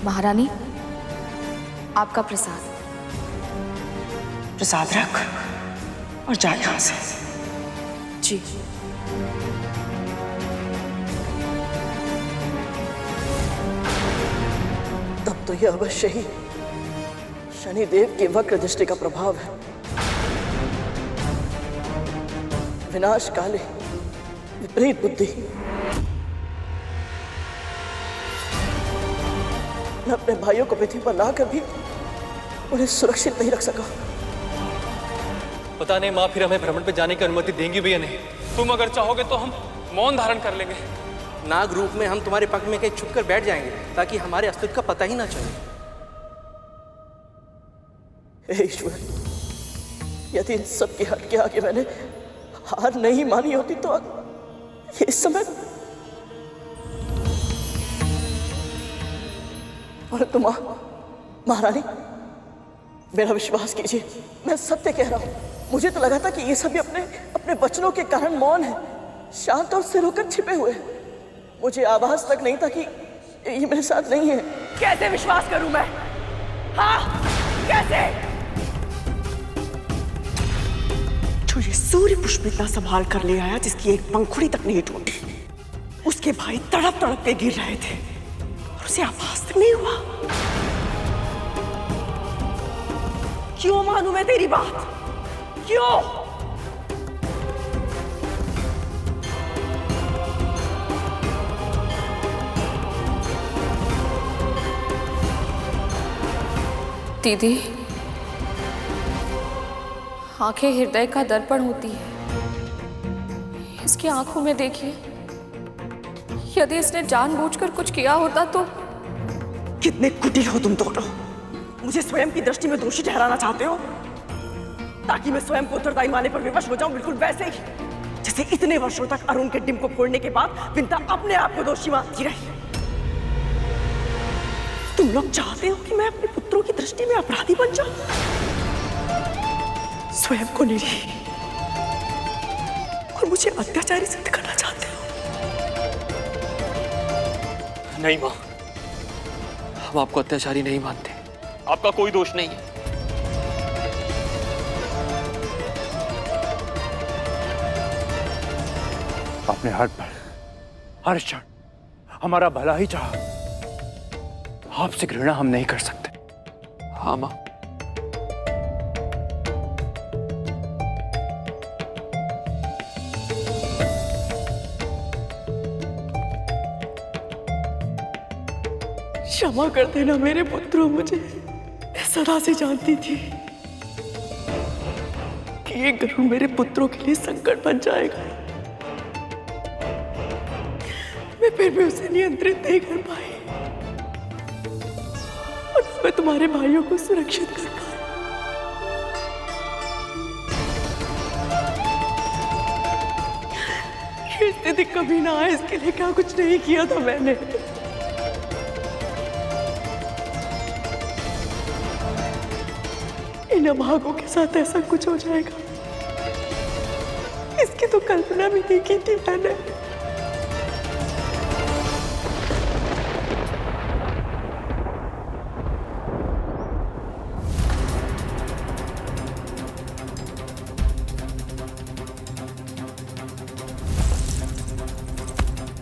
[SPEAKER 10] महारानी, आपका प्रसाद।
[SPEAKER 6] प्रसाद रख और जा यहां से।
[SPEAKER 10] जी।
[SPEAKER 2] तब तो यह अवश्य ही शनिदेव की वक्र दृष्टि का प्रभाव है। विनाश काले विपरीत बुद्धि। मैं अपने भाइयों को पृथ्वी पर लाकर भी उन्हें सुरक्षित नहीं रख सका।
[SPEAKER 13] पता नहीं माँ फिर हमें भ्रमण पे जाने की अनुमति देंगी भी या नहीं। तुम अगर चाहोगे तो हम मौन धारण कर लेंगे।
[SPEAKER 14] नाग रूप में हम तुम्हारे पक्ष में कहीं छुप कर बैठ जाएंगे ताकि हमारे अस्तित्व का पता ही ना चले।
[SPEAKER 2] हे ईश्वर, यदि इन सब के हट के आगे मैंने हार नहीं मानी होती तो ये इस समय। परंतु महारानी, मेरा विश्वास कीजिए, मैं सत्य कह रहा हूं। मुझे तो लगा था कि ये सभी अपने वचनों के कारण मौन है, शांत और सिर होकर छिपे हुए। मुझे आभास तक नहीं था कि ये मेरे साथ नहीं है।
[SPEAKER 6] कैसे विश्वास करूं मैं? हाँ, कैसे? जो ये सूर्य पुष्प इतना संभाल कर ले आया जिसकी एक पंखुड़ी तक नहीं टूटी, उसके भाई तड़प तड़प के गिर रहे थे और उसे आभास तक नहीं हुआ। क्यों मानूं मैं तेरी बात? क्यों?
[SPEAKER 10] दीदी, आंखें हृदय का दर्पण होती है। इसकी आंखों में देखिए, यदि इसने जानबूझकर कुछ किया होता तो।
[SPEAKER 6] कितने कुटिल हो तुम दोनों। मुझे स्वयं की दृष्टि में दोषी ठहराना चाहते हो ताकि मैं स्वयं को उत्तरदायी मानने पर विवश हो जाऊं, बिल्कुल वैसे ही जैसे इतने वर्षों तक अरुण के डिम को फोड़ने के बाद विंता अपने आप को दोषी मानती रही। तुम लोग चाहते हो कि मैं अपने पुत्रों की दृष्टि में अपराधी बन जाऊं, स्वयं को निरीह और मुझे अत्याचारी सिद्ध करना चाहते हो।
[SPEAKER 13] नहीं माँ, हम आपको अत्याचारी नहीं मानते।
[SPEAKER 4] आपका कोई दोष नहीं है।
[SPEAKER 7] आपने हर पल, हर क्षण हमारा भला ही चाहा। आपसे घृणा हम नहीं कर सकते।
[SPEAKER 3] हाँ माँ,
[SPEAKER 6] क्षमा कर देना मेरे पुत्रों, मुझे मैं सदा से जानती थी कि ये गरुड़ मेरे पुत्रों के लिए संकट बन जाएगा। मैं फिर भी उसे नियंत्रित नहीं कर पाई और मैं तुम्हारे भाइयों को सुरक्षित कर पाई। ये स्थिति कभी ना आए इसके लिए क्या कुछ नहीं किया था मैंने। इन अभागों के साथ ऐसा कुछ हो जाएगा इसकी तो कल्पना भी नहीं की थी मैंने।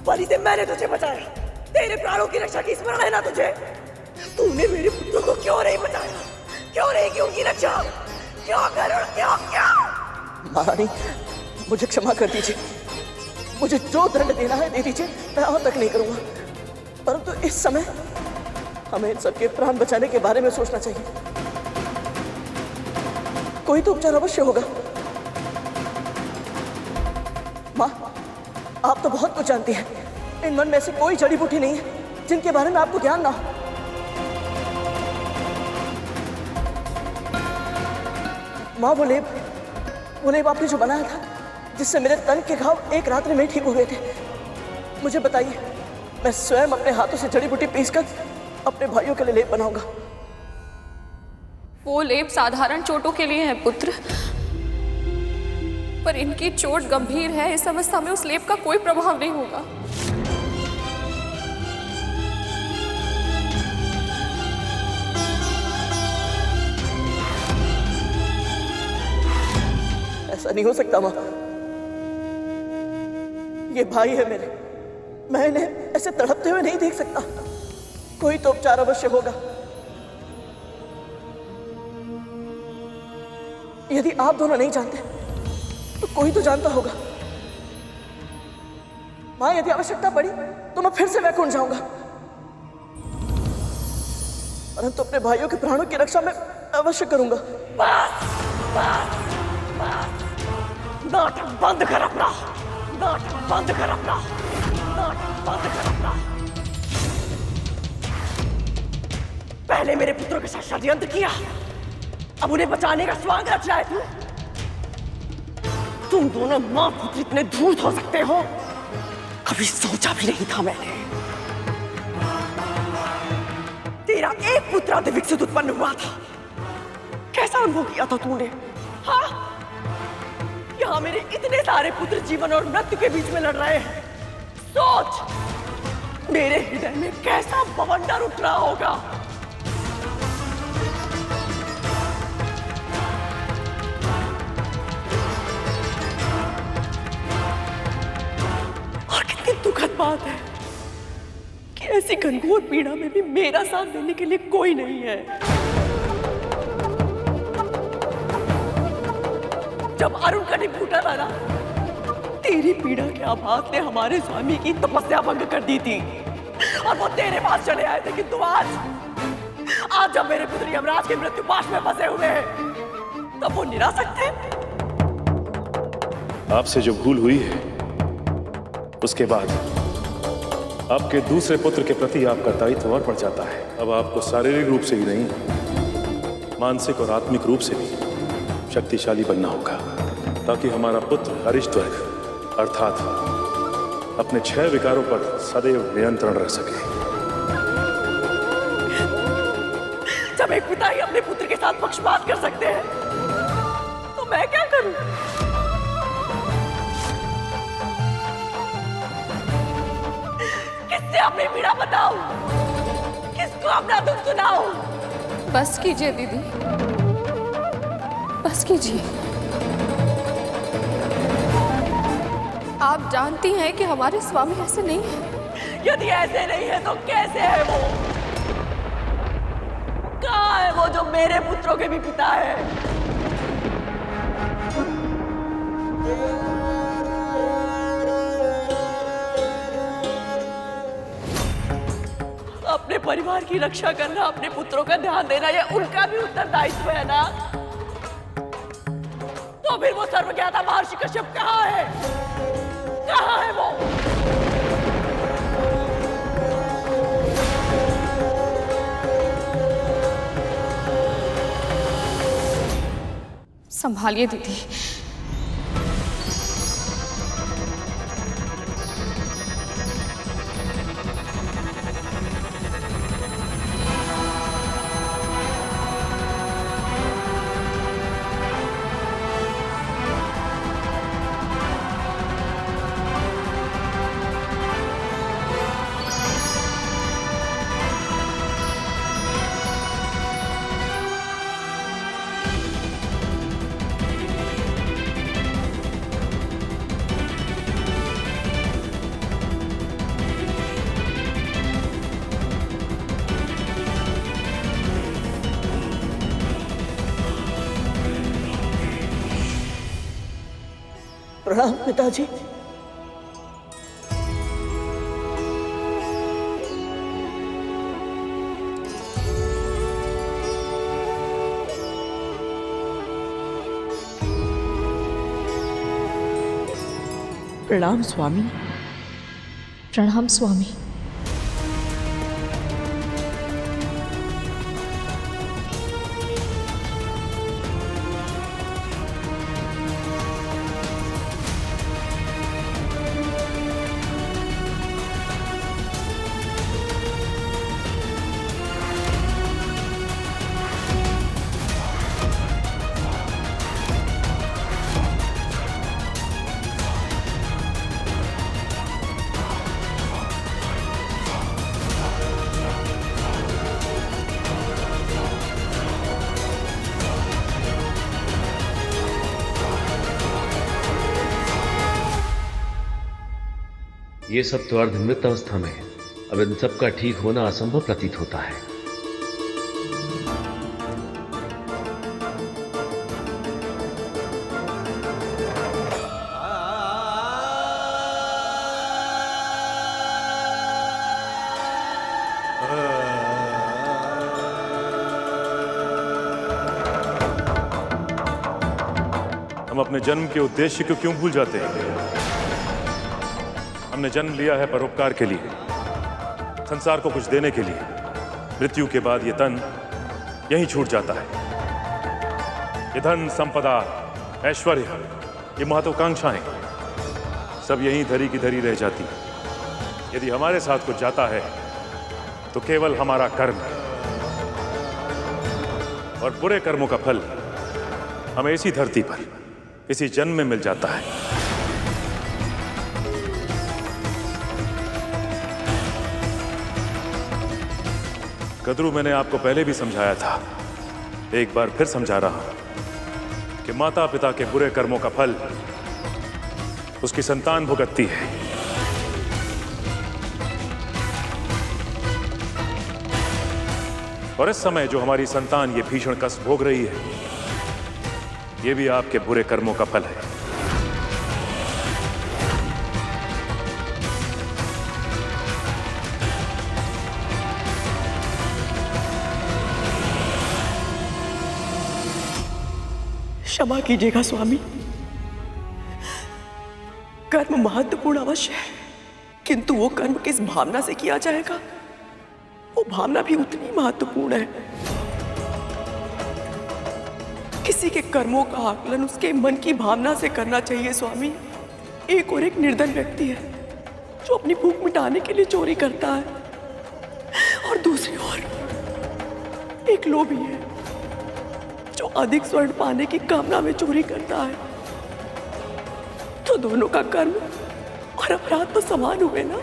[SPEAKER 6] परी से मैंने तुझे बचाया, तेरे प्राणों की रक्षा की स्मरण है ना तुझे? तूने मेरे पुत्रों को क्यों नहीं बचाया? क्यों नहीं की उनकी रक्षा? क्यों गरुड़, क्यों क्यों?
[SPEAKER 2] महारानी, मुझे क्षमा कर दीजिए। मुझे जो दंड देना है दे दीजिए, मैं और तक नहीं करूंगा। परंतु इस समय हमें इन सबके प्राण बचाने के बारे में सोचना चाहिए। कोई तो उपचार अवश्य होगा। माँ, आप तो बहुत कुछ जानती हैं। इन मन में ऐसी कोई जड़ी बूटी नहीं है जिनके बारे में आपको ज्ञान ना हो। माँ, वो लेप आपने जो बनाया था, जिससे मेरे तन के घाव एक रात्रि में ठीक हुए थे, मुझे बताइए। मैं स्वयं अपने हाथों से जड़ी बूटी पीसकर अपने भाइयों के लिए लेप बनाऊंगा।
[SPEAKER 10] वो लेप साधारण चोटों के लिए है पुत्र, पर इनकी चोट गंभीर है। इस अवस्था में उस लेप का कोई प्रभाव नहीं होगा।
[SPEAKER 2] ऐसा नहीं हो सकता माँ। ये भाई है मेरे, मैं इन्हें ऐसे तड़पते हुए नहीं देख सकता। कोई तो उपचार अवश्य होगा। यदि आप दोनों नहीं जानते तो कोई तो जानता होगा। माँ, यदि आवश्यकता पड़ी तो मैं फिर से वैकुंठ जाऊंगा, परंतु अपने भाइयों के प्राणों की रक्षा मैं अवश्य करूंगा।
[SPEAKER 6] नाटक बंद कर अपना, नाटक बंद कर अपना, नाटक बंद कर अपना। पहले मेरे पुत्रों के साथ षड्यंत्र किया, अब उन्हें बचाने का स्वांग रच रहा है तू। तुम दोनों मां पुत्र इतने धूर्त हो सकते हो, कभी सोचा भी नहीं था मैंने। तेरा एक पुत्र अति विकसित उत्पन्न हुआ था, कैसा अनुभव किया था तूने? हाँ, यहाँ मेरे इतने सारे पुत्र जीवन और मृत्यु के बीच में लड़ रहे हैं। सोच, मेरे हृदय में कैसा बवंडर उठ रहा होगा। और कितनी दुखद बात है कि ऐसी घनघोर पीड़ा में भी मेरा साथ देने के लिए कोई नहीं है। जब अरुण का नहीं फूटा था ना, तेरी पीड़ा के आभास ने हमारे स्वामी की तपस्या भंग कर दी थी और वो तेरे पास चले आए थे। किंतु आज जब मेरे पुत्र यमराज के मृत्यु पाश में फंसे हुए हैं, तब वो निरासक्त थे।
[SPEAKER 15] आपसे जो भूल हुई है, उसके बाद आपके दूसरे पुत्र के प्रति आपका दायित्व और बढ़ जाता है। अब आपको शारीरिक रूप से ही नहीं, मानसिक और आत्मिक रूप से भी शक्तिशाली बनना होगा, ताकि हमारा पुत्र हरिश्चंद्र अर्थात अपने 6 विकारों पर सदैव नियंत्रण रख सके।
[SPEAKER 6] जब एक पिता ही अपने पुत्र के साथ पक्षपात कर सकते हैं, तो मैं क्या करूं? किससे अपनी पीड़ा बताऊं? किसको अपना दुख सुनाऊं?
[SPEAKER 10] बस कीजिए दीदी, बस कीजिए। आप जानती हैं कि हमारे स्वामी ऐसे नहीं है।
[SPEAKER 6] यदि ऐसे नहीं है तो कैसे है वो? कहाँ है वो जो मेरे पुत्रों के भी पिता है? अपने परिवार की रक्षा करना, अपने पुत्रों का ध्यान देना, ये उनका भी उत्तरदायित्व है ना? तो फिर वो सर्वज्ञाता महर्षि कश्यप कहाँ है? कहाँ है वो?
[SPEAKER 10] संभालिए दीदी।
[SPEAKER 2] प्रणाम पिताजी। प्रणाम स्वामी।
[SPEAKER 10] प्रणाम स्वामी।
[SPEAKER 16] ये सब तो अर्धमृत अवस्था में है। अब इन सब का ठीक होना असंभव प्रतीत होता है।
[SPEAKER 15] हम अपने जन्म के उद्देश्य को क्यों भूल जाते हैं? हमने जन्म लिया है परोपकार के लिए, संसार को कुछ देने के लिए। मृत्यु के बाद ये तन यहीं छूट जाता है। ये धन, संपदा, ऐश्वर्य, ये महत्वाकांक्षाएं सब यहीं धरी की धरी रह जाती है। यदि हमारे साथ कुछ जाता है तो केवल हमारा कर्म, और बुरे कर्मों का फल हमें इसी धरती पर, इसी जन्म में मिल जाता है। कद्रू, मैंने आपको पहले भी समझाया था, एक बार फिर समझा रहा हूं कि माता पिता के बुरे कर्मों का फल उसकी संतान भुगतती है। और इस समय जो हमारी संतान ये भीषण कष्ट भोग रही है, ये भी आपके बुरे कर्मों का फल है।
[SPEAKER 6] क्षमा कीजिएगा स्वामी, कर्म महत्वपूर्ण अवश्य है, किंतु वो कर्म किस भावना से किया जाएगा, वो भावना भी उतनी महत्वपूर्ण है। किसी के कर्मों का आकलन उसके मन की भावना से करना चाहिए स्वामी। एक और एक निर्धन व्यक्ति है जो अपनी भूख मिटाने के लिए चोरी करता है, और दूसरी ओर एक लोभी है जो अधिक स्वर्ण पाने की कामना में चोरी करता है। तो दोनों का कर्म और अपराध तो समान हुए ना।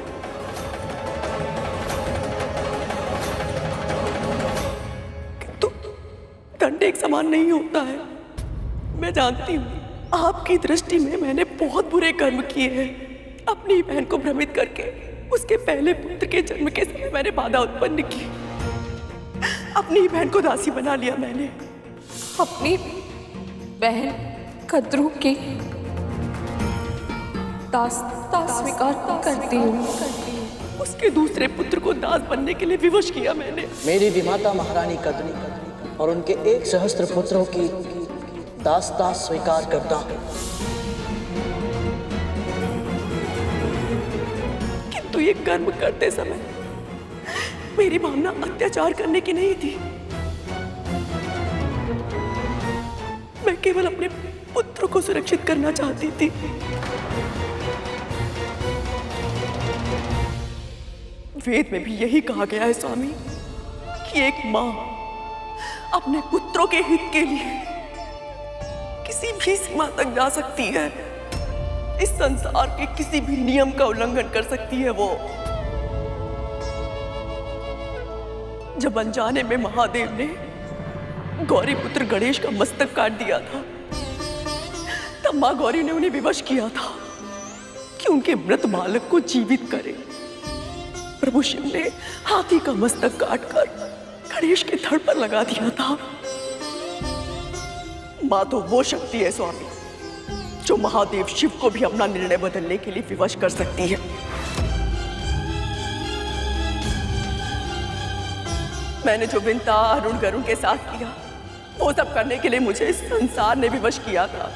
[SPEAKER 6] एक समान नहीं होता है। मैं जानती हूँ आपकी दृष्टि में मैंने बहुत बुरे कर्म किए हैं। अपनी बहन को भ्रमित करके उसके पहले पुत्र के जन्म के समय मैंने बाधा उत्पन्न की। अपनी बहन को दासी बना लिया मैंने।
[SPEAKER 10] अपनी बहन कद्रू की दास स्वीकार करती हूँ।
[SPEAKER 6] उसके दूसरे पुत्र को दास बनने के लिए विवश किया मैंने।
[SPEAKER 2] मेरी विमाता महारानी कद्रू और उनके 1 सहस्त्र पुत्रों की दासता स्वीकार करता हूँ।
[SPEAKER 6] किंतु ये कर्म करते समय मेरी भावना अत्याचार करने की नहीं थी। मैं केवल अपने पुत्र को सुरक्षित करना चाहती थी। वेद में भी यही कहा गया है स्वामी कि एक मां अपने पुत्रों के हित के लिए किसी भी सीमा तक जा सकती है। इस संसार के किसी भी नियम का उल्लंघन कर सकती है वो। जब अनजाने में महादेव ने गौरी पुत्र गणेश का मस्तक काट दिया था, तब मां गौरी ने उन्हें विवश किया था कि उनके मृत बालक को जीवित करे। प्रभु शिव ने हाथी का मस्तक काटकर गणेश के धड़ पर लगा दिया था। मां तो वो शक्ति है स्वामी जो महादेव शिव को भी अपना निर्णय बदलने के लिए विवश कर सकती है। मैंने जो विंता अरुण गरुण के साथ किया वो सब करने के लिए मुझे इस संसार ने विवश किया था।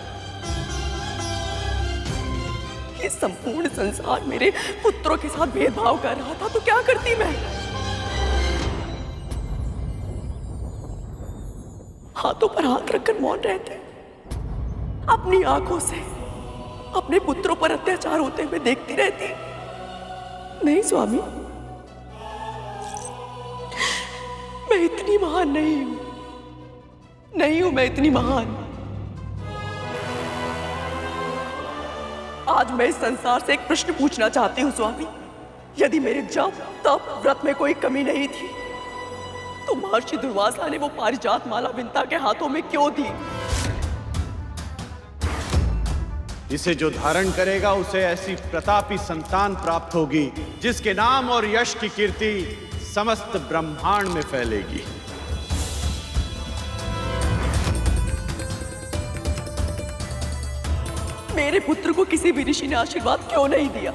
[SPEAKER 6] ये संपूर्ण संसार मेरे पुत्रों के साथ भेदभाव कर रहा था तो क्या करती मैं? हाथों पर हाथ रखकर मौन रहते, अपनी आंखों से अपने पुत्रों पर अत्याचार होते हुए देखती रहती। नहीं स्वामी, मैं इतनी महान नहीं हूं, मैं इतनी महान। आज मैं इस संसार से एक प्रश्न पूछना चाहती हूँ स्वामी। यदि मेरे जप तप व्रत में कोई कमी नहीं थी तो महर्षि दुर्वासा ने वो पारिजात माला विंता के हाथों में क्यों दी?
[SPEAKER 7] इसे जो धारण करेगा उसे ऐसी प्रतापी संतान प्राप्त होगी जिसके नाम और यश की कीर्ति समस्त ब्रह्मांड में फैलेगी।
[SPEAKER 6] मेरे पुत्र को किसी भी ऋषि ने आशीर्वाद क्यों नहीं दिया?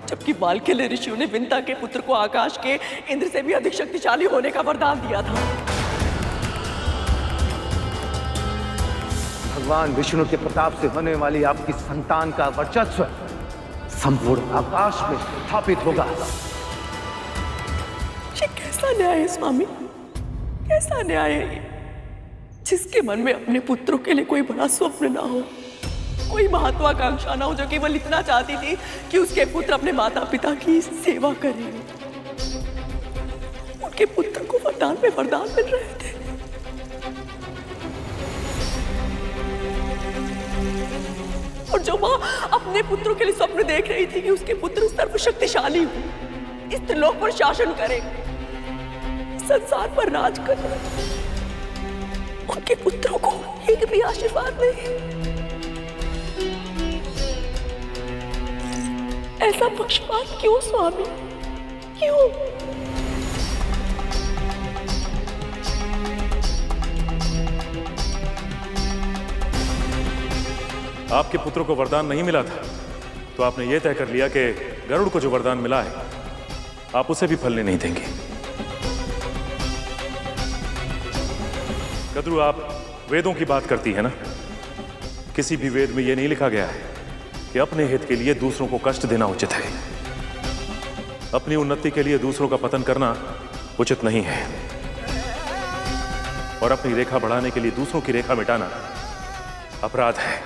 [SPEAKER 6] जबकि बालकेल्य ऋषियों ने विंता के पुत्र को आकाश के इंद्र से भी अधिक शक्तिशाली होने का वरदान दिया था।
[SPEAKER 7] भगवान विष्णु के प्रताप से होने वाली आपकी संतान का वर्चस्व संपूर्ण आकाश में स्थापित होगा।
[SPEAKER 6] ये कैसा न्याय है स्वामी? कैसा न्याय है ये? जिसके मन में अपने पुत्रों के लिए कोई बड़ा स्वप्न ना हो, कोई महत्वाकांक्षा ना हो, जो केवल इतना चाहती थी कि उसके पुत्र अपने माता पिता की सेवा करें। उनके पुत्र को वरदान पे वरदान मिल रहे थे। और जो मां अपने पुत्रों के लिए स्वप्न देख रही थी कि उसके पुत्र सर्वशक्तिशाली हो, इस त्रिलोक पर शासन करे, संसार पर राज करे, उनके पुत्रों को एक भी आशीर्वाद नहीं। ऐसा पक्षपात क्यों स्वामी? क्यों?
[SPEAKER 15] आपके पुत्रों को वरदान नहीं मिला था तो आपने यह तय कर लिया कि गरुड़ को जो वरदान मिला है आप उसे भी फलने नहीं देंगे। कद्रू, आप वेदों की बात करती है ना? किसी भी वेद में यह नहीं लिखा गया है कि अपने हित के लिए दूसरों को कष्ट देना उचित है। अपनी उन्नति के लिए दूसरों का पतन करना उचित नहीं है और अपनी रेखा बढ़ाने के लिए दूसरों की रेखा मिटाना अपराध है।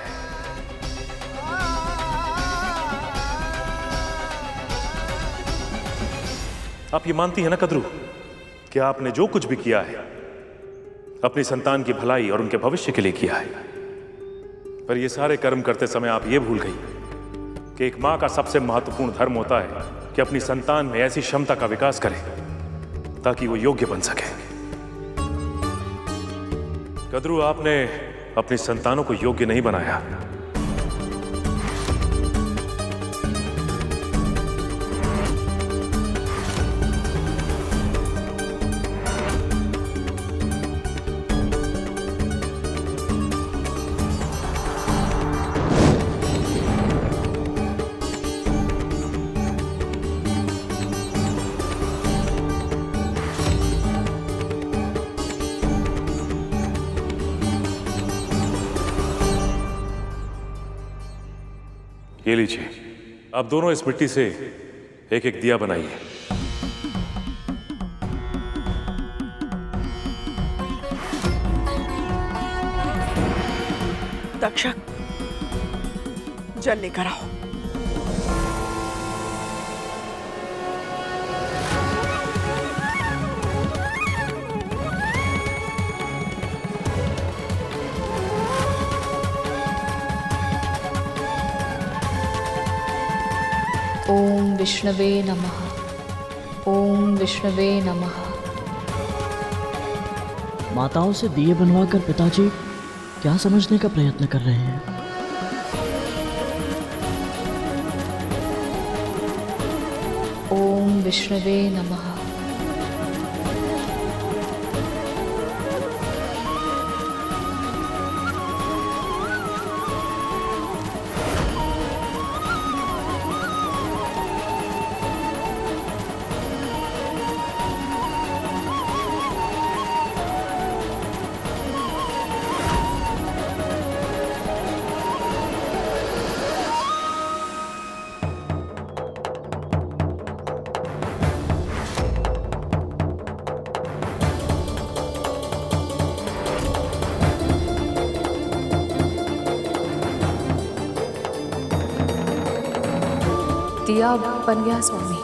[SPEAKER 15] आप ये मानती है ना कद्रू कि आपने जो कुछ भी किया है अपनी संतान की भलाई और उनके भविष्य के लिए किया है, पर ये सारे कर्म करते समय आप ये भूल गई कि एक मां का सबसे महत्वपूर्ण धर्म होता है कि अपनी संतान में ऐसी क्षमता का विकास करे ताकि वो योग्य बन सके। कद्रू, आपने अपनी संतानों को योग्य नहीं बनाया। ये लीजिए, आप दोनों इस मिट्टी से एक एक दिया बनाइए।
[SPEAKER 6] तक्षक, जल लेकर आओ।
[SPEAKER 17] ओम विष्णवे नमः। ओम विष्णवे नमः।
[SPEAKER 2] माताओं से दिए बनवाकर पिताजी क्या समझने का प्रयत्न कर रहे हैं?
[SPEAKER 17] ओम विष्णवे नमः। दिया बन गया स्वामी।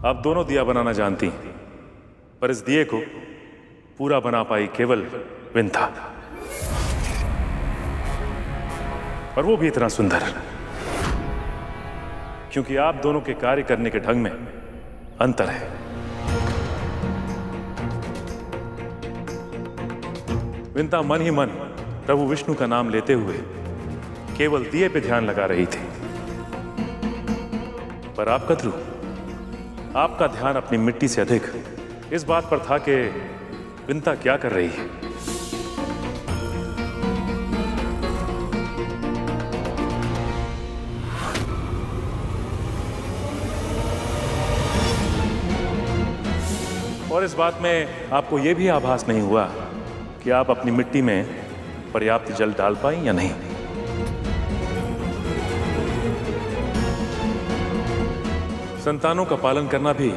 [SPEAKER 15] आप दोनों दिया बनाना जानती हैं, पर इस दिए को पूरा बना पाई केवल विंथा, और वो भी इतना सुंदर, क्योंकि आप दोनों के कार्य करने के ढंग में अंतर है। विंता मन ही मन प्रभु विष्णु का नाम लेते हुए केवल दिए पे ध्यान लगा रही थी, पर आप कद्रू, आपका ध्यान अपनी मिट्टी से अधिक इस बात पर था कि विंता क्या कर रही है। और इस बात में आपको यह भी आभास नहीं हुआ कि आप अपनी मिट्टी में पर्याप्त जल डाल पाई या नहीं। संतानों का पालन करना भी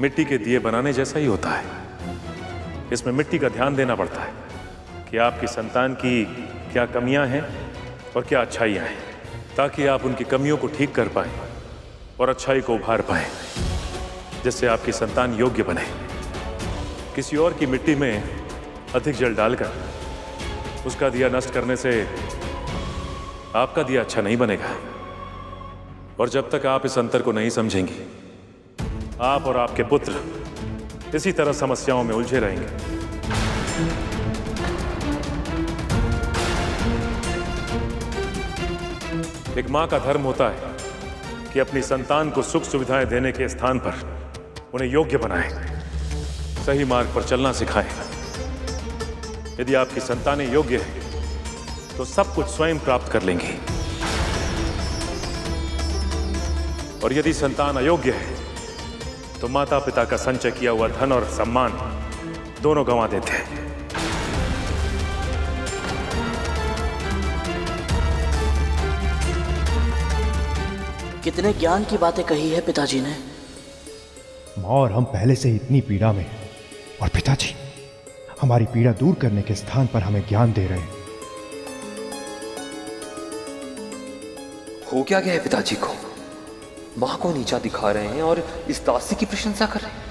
[SPEAKER 15] मिट्टी के दिए बनाने जैसा ही होता है। इसमें मिट्टी का ध्यान देना पड़ता है कि आपकी संतान की क्या कमियां हैं और क्या अच्छाइयां हैं, ताकि आप उनकी कमियों को ठीक कर पाएं और अच्छाई को उभार पाएं, जिससे आपकी संतान योग्य बने। किसी और की मिट्टी में अधिक जल डालकर उसका दिया नष्ट करने से आपका दिया अच्छा नहीं बनेगा। और जब तक आप इस अंतर को नहीं समझेंगी, आप और आपके पुत्र इसी तरह समस्याओं में उलझे रहेंगे। एक मां का धर्म होता है कि अपनी संतान को सुख सुविधाएं देने के स्थान पर उन्हें योग्य बनाए, सही मार्ग पर चलना सिखाए। यदि आपकी संतानें योग्य है तो सब कुछ स्वयं प्राप्त कर लेंगी, और यदि संतान अयोग्य है तो माता पिता का संचय किया हुआ धन और सम्मान दोनों गंवा देते हैं।
[SPEAKER 2] कितने ज्ञान की बातें कही है पिताजी ने।
[SPEAKER 12] माँ और हम पहले से ही इतनी पीड़ा में हैं, और पिताजी हमारी पीड़ा दूर करने के स्थान पर हमें ज्ञान दे रहे हैं।
[SPEAKER 3] हो क्या गया है पिताजी को? माँ को नीचा दिखा रहे हैं और इस दासी की प्रशंसा कर रहे हैं।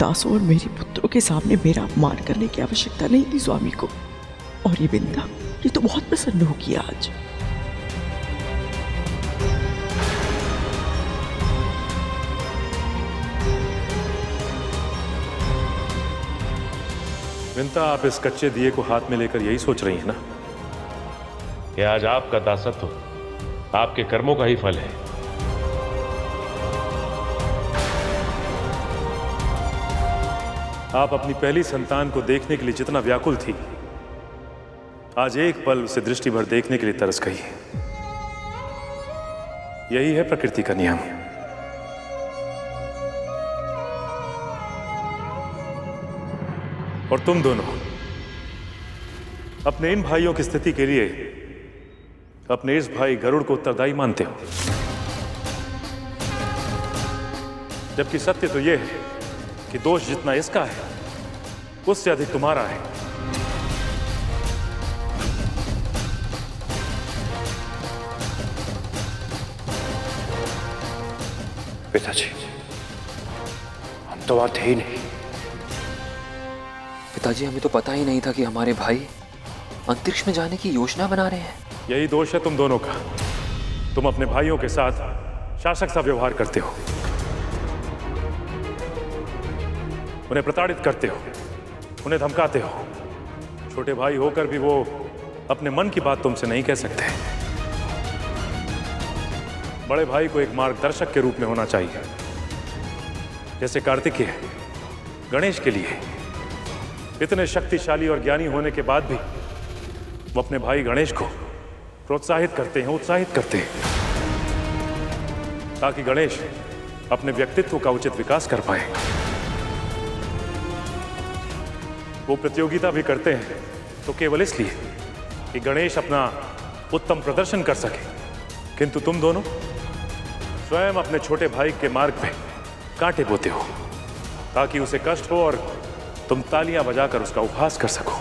[SPEAKER 6] दासों और मेरे पुत्रों के सामने मेरा अपमान करने की आवश्यकता नहीं थी स्वामी को। और ये बिंदा, ये तो बहुत प्रसन्न होगी आज।
[SPEAKER 15] विंता, आप इस कच्चे दिए को हाथ में लेकर यही सोच रही हैं ना कि आज आपका दासत्व आपके कर्मों का ही फल है। आप अपनी पहली संतान को देखने के लिए जितना व्याकुल थी, आज एक पल उसे दृष्टि भर देखने के लिए तरस गई। यही है प्रकृति का नियम। और तुम दोनों अपने इन भाइयों की स्थिति के लिए अपने इस भाई गरुड़ को उत्तरदायी मानते हो, जबकि सत्य तो यह है कि दोष जितना इसका है उससे अधिक तुम्हारा है।
[SPEAKER 12] पिताजी, हम तो वहां थे ही नहीं।
[SPEAKER 3] पिताजी, हमें तो पता ही नहीं था कि हमारे भाई अंतरिक्ष में जाने की योजना बना रहे हैं।
[SPEAKER 15] यही दोष है तुम दोनों का। तुम अपने भाइयों के साथ शासक सा व्यवहार करते हो, उन्हें प्रताड़ित करते हो, उन्हें धमकाते हो। छोटे भाई होकर भी वो अपने मन की बात तुमसे नहीं कह सकते। बड़े भाई को एक मार्गदर्शक के रूप में होना चाहिए, जैसे कार्तिकेय गणेश के लिए इतने शक्तिशाली और ज्ञानी होने के बाद भी वो अपने भाई गणेश को प्रोत्साहित करते हैं, उत्साहित करते हैं, ताकि गणेश अपने व्यक्तित्व का उचित विकास कर पाए। वो प्रतियोगिता भी करते हैं तो केवल इसलिए कि गणेश अपना उत्तम प्रदर्शन कर सके, किंतु तुम दोनों स्वयं अपने छोटे भाई के मार्ग पे कांटे बोते हो, ताकि उसे कष्ट हो और तुम तालियां बजाकर उसका उपहास कर सको।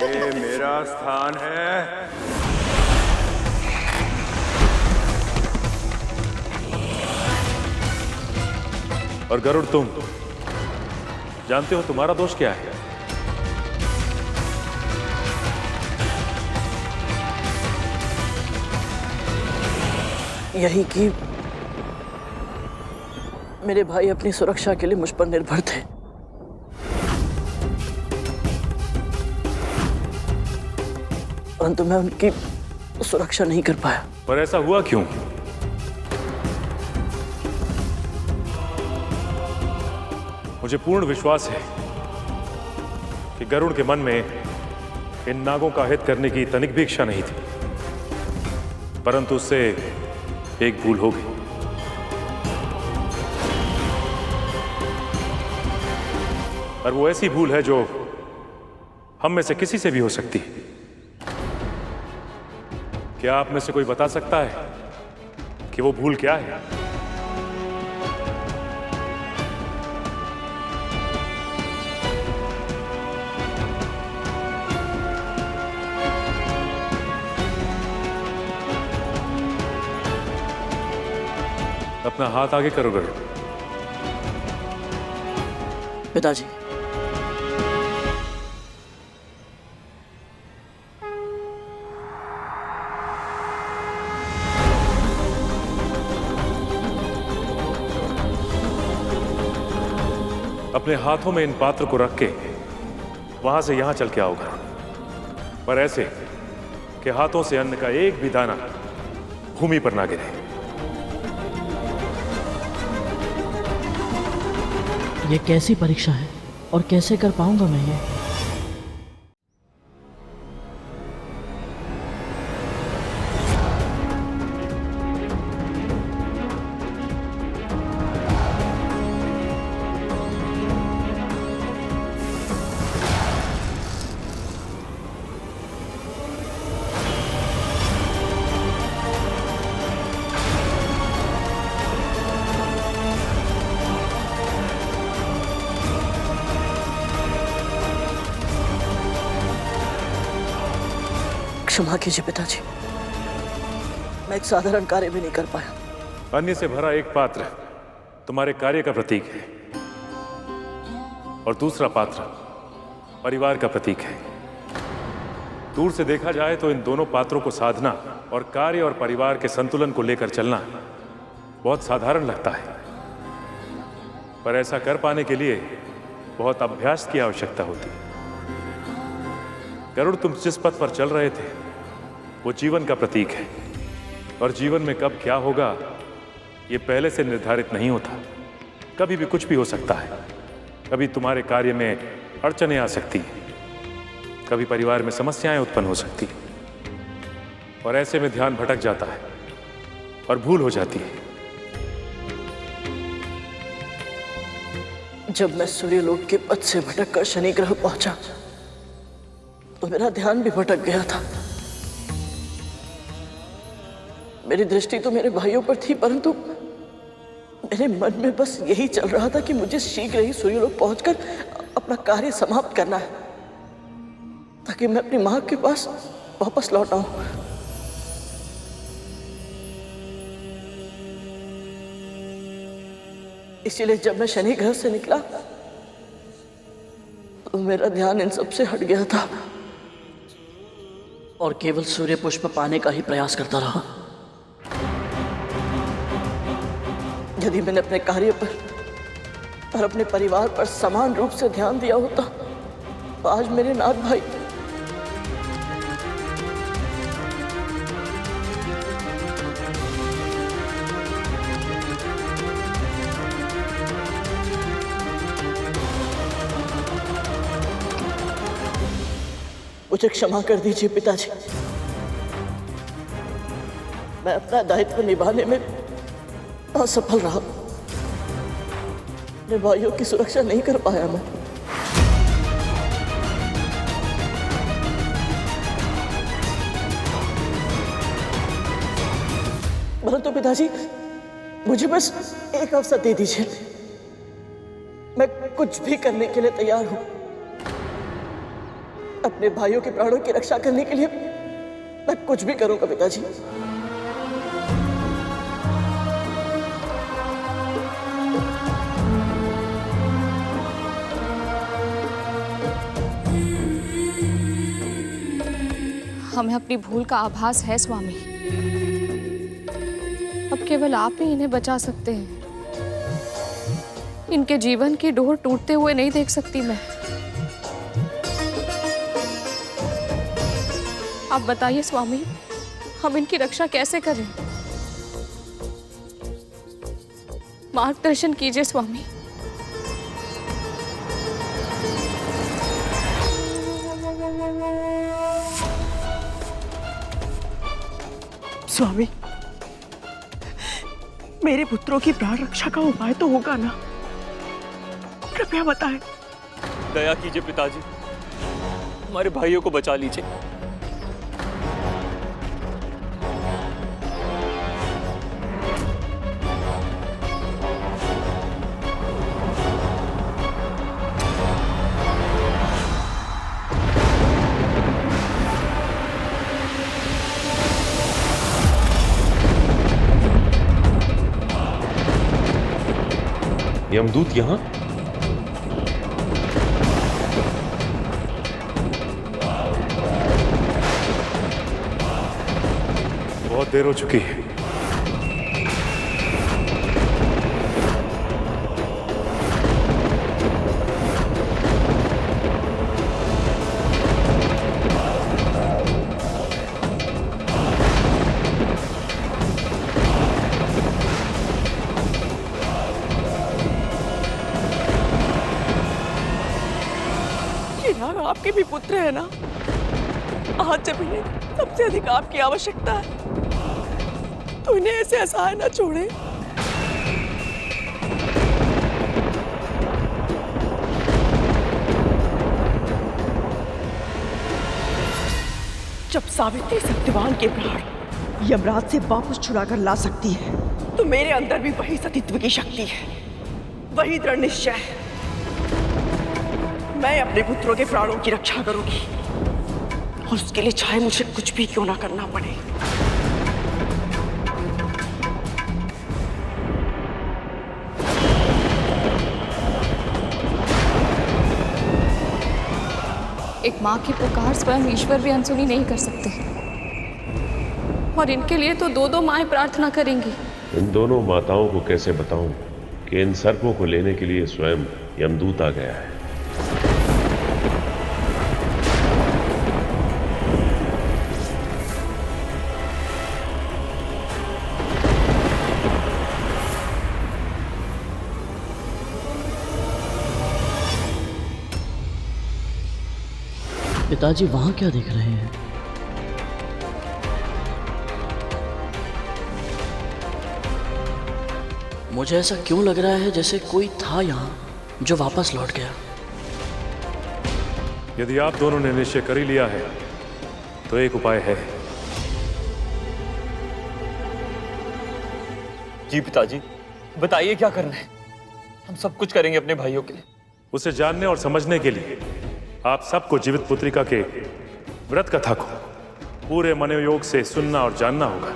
[SPEAKER 7] ये मेरा स्थान है।
[SPEAKER 15] और गरुड़, तुम जानते हो तुम्हारा दोष क्या है?
[SPEAKER 2] यही कि मेरे भाई अपनी सुरक्षा के लिए मुझ पर निर्भर थे। परंतु मैं उनकी सुरक्षा नहीं कर पाया।
[SPEAKER 15] पर ऐसा हुआ क्यों? मुझे पूर्ण विश्वास है कि गरुड़ के मन में इन नागों का हित करने की तनिक भी इच्छा नहीं थी, परंतु उससे एक भूल हो गई। और वो ऐसी भूल है जो हम में से किसी से भी हो सकती है। क्या आप में से कोई बता सकता है कि वो भूल क्या है? अपना हाथ आगे करो गरुड़।
[SPEAKER 2] पिताजी,
[SPEAKER 15] अपने हाथों में इन पात्र को रख के वहां से यहां चल के आओ गरुड़, पर ऐसे कि हाथों से अन्न का एक भी दाना भूमि पर ना गिरे।
[SPEAKER 2] ये कैसी परीक्षा है और कैसे कर पाऊंगा मैं ये? क्षमा कीजिए पिताजी, मैं एक साधारण कार्य भी नहीं कर पाया।
[SPEAKER 15] अन्य से भरा एक पात्र तुम्हारे कार्य का प्रतीक है और दूसरा पात्र परिवार का प्रतीक है। दूर से देखा जाए तो इन दोनों पात्रों को साधना और कार्य और परिवार के संतुलन को लेकर चलना बहुत साधारण लगता है, पर ऐसा कर पाने के लिए बहुत अभ्यास की आवश्यकता होती है। गरुड़, तुम जिस पथ पर चल रहे थे वो जीवन का प्रतीक है, और जीवन में कब क्या होगा ये पहले से निर्धारित नहीं होता। कभी भी कुछ भी हो सकता है। कभी तुम्हारे कार्य में अड़चनें आ सकती हैं, कभी परिवार में समस्याएं उत्पन्न हो सकती हैं, और ऐसे में ध्यान भटक जाता है और भूल हो जाती है।
[SPEAKER 2] जब मैं सूर्यलोक के पथ से भटककर शनि ग्रह पहुंचा तो मेरा ध्यान भी भटक गया था। मेरी दृष्टि तो मेरे भाइयों पर थी, परंतु मेरे मन में बस यही चल रहा था कि मुझे शीघ्र ही सूर्यलोक पहुंचकर अपना कार्य समाप्त करना है, ताकि मैं अपनी मां के पास वापस लौट आऊं। इसीलिए जब मैं शनि ग्रह से निकला तो मेरा ध्यान इन सब से हट गया था और केवल सूर्य पुष्प पाने का ही प्रयास करता रहा। यदि मैंने अपने कार्य पर और अपने परिवार पर समान रूप से ध्यान दिया होता तो आज मेरे नाथ भाई मुझे क्षमा कर दीजिए पिताजी, मैं अपना दायित्व निभाने में असफल रहा। अपने भाइयों की सुरक्षा नहीं कर पाया मैं। परंतु पिताजी, मुझे बस एक अवसर दे दीजिए, मैं कुछ भी करने के लिए तैयार हूं। अपने भाइयों के प्राणों की रक्षा करने के लिए मैं कुछ भी करूंगा पिताजी।
[SPEAKER 10] हमें अपनी भूल का आभास है स्वामी। अब केवल आप ही इन्हें बचा सकते हैं। इनके जीवन की डोर टूटते हुए नहीं देख सकती मैं। आप बताइए स्वामी, हम इनकी रक्षा कैसे करें? मार्गदर्शन कीजिए स्वामी।
[SPEAKER 6] स्वामी, मेरे पुत्रों की प्राण रक्षा का उपाय तो होगा ना? कृपया बताएं।
[SPEAKER 4] दया कीजिए पिताजी, हमारे भाइयों को बचा लीजिए।
[SPEAKER 15] यमदूत यहाँ? बहुत देर हो चुकी है।
[SPEAKER 6] आपके भी पुत्र है ना? आज जब इन्हें सबसे अधिक आपकी आवश्यकता है तो इन्हें ऐसे असहाय न छोड़े। जब सावित्री सत्यवान के प्राण यमराज से वापस छुड़ाकर ला सकती है तो मेरे अंदर भी वही सतीत्व की शक्ति है, वही दृढ़ निश्चय है। मैं अपने पुत्रों के प्राणों की रक्षा करूंगी और उसके लिए चाहे मुझे कुछ भी क्यों ना करना पड़े।
[SPEAKER 10] एक माँ की पुकार स्वयं ईश्वर भी अनसुनी नहीं कर सकते, और इनके लिए तो दो दो माएं प्रार्थना करेंगी।
[SPEAKER 15] इन दोनों माताओं को कैसे बताऊं कि इन सर्पों को लेने के लिए स्वयं यमदूत आ गया है।
[SPEAKER 2] पिताजी वहां क्या देख रहे हैं? मुझे ऐसा क्यों लग रहा है जैसे कोई था यहाँ जो वापस लौट गया।
[SPEAKER 15] यदि आप दोनों ने निश्चय कर ही लिया है तो एक उपाय है।
[SPEAKER 4] जी पिताजी, बताइए क्या करना है। हम सब कुछ करेंगे अपने भाइयों के लिए।
[SPEAKER 15] उसे जानने और समझने के लिए आप सबको जीवित पुत्रिका के व्रत कथा को पूरे मनोयोग से सुनना और जानना होगा।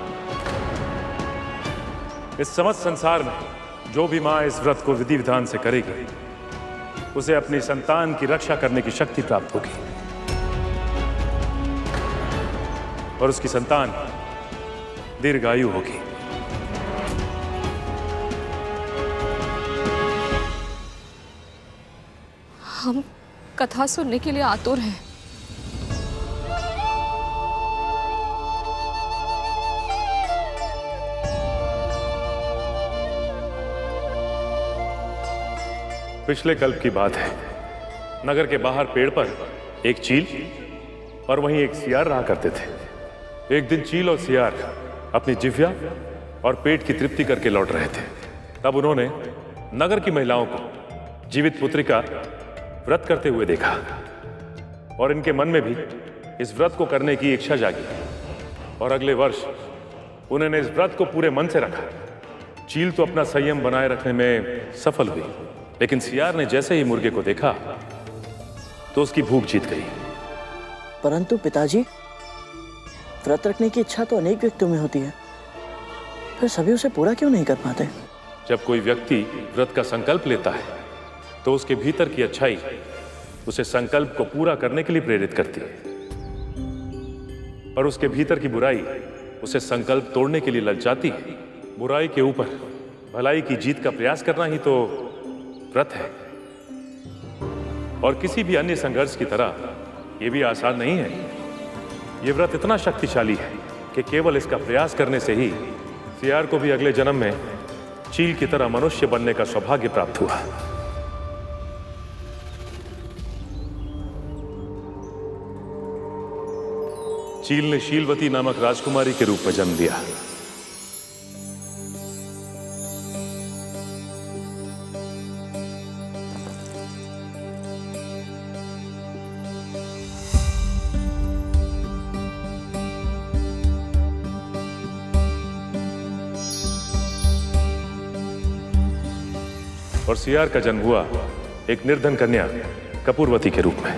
[SPEAKER 15] इस समस्त संसार में जो भी माँ इस व्रत को विधि विधान से करेगी उसे अपनी संतान की रक्षा करने की शक्ति प्राप्त होगी और उसकी संतान दीर्घायु होगी।
[SPEAKER 10] हम कथा सुनने के लिए आतुर हैं।
[SPEAKER 15] पिछले कल्प की बात है। नगर के बाहर पेड़ पर एक चील और वहीं एक सियार रहा करते थे। एक दिन चील और सियार अपनी जिह्वा और पेट की तृप्ति करके लौट रहे थे। तब उन्होंने नगर की महिलाओं को जीवित पुत्रिका व्रत करते हुए देखा और इनके मन में भी इस व्रत को करने की इच्छा जागी और अगले वर्ष उन्होंने इस व्रत को पूरे मन से रखा। चील तो अपना संयम बनाए रखने में सफल हुई, लेकिन सियार ने जैसे ही मुर्गे को देखा तो उसकी भूख जीत गई।
[SPEAKER 2] परंतु पिताजी, व्रत रखने की इच्छा तो अनेक व्यक्तियों में होती है, फिर सभी उसे पूरा क्यों नहीं कर पाते?
[SPEAKER 15] जब कोई व्यक्ति व्रत का संकल्प लेता है तो उसके भीतर की अच्छाई उसे संकल्प को पूरा करने के लिए प्रेरित करती है, और उसके भीतर की बुराई उसे संकल्प तोड़ने के लिए ललचाती है। बुराई के ऊपर भलाई की जीत का प्रयास करना ही तो व्रत है, और किसी भी अन्य संघर्ष की तरह यह भी आसान नहीं है। यह व्रत इतना शक्तिशाली है कि केवल इसका प्रयास करने से ही सियार को भी अगले जन्म में चील की तरह मनुष्य बनने का सौभाग्य प्राप्त हुआ। चील ने शीलवती नामक राजकुमारी के रूप में जन्म लिया। और सियार का जन्म हुआ एक निर्धन कन्या कपूरवती के रूप में।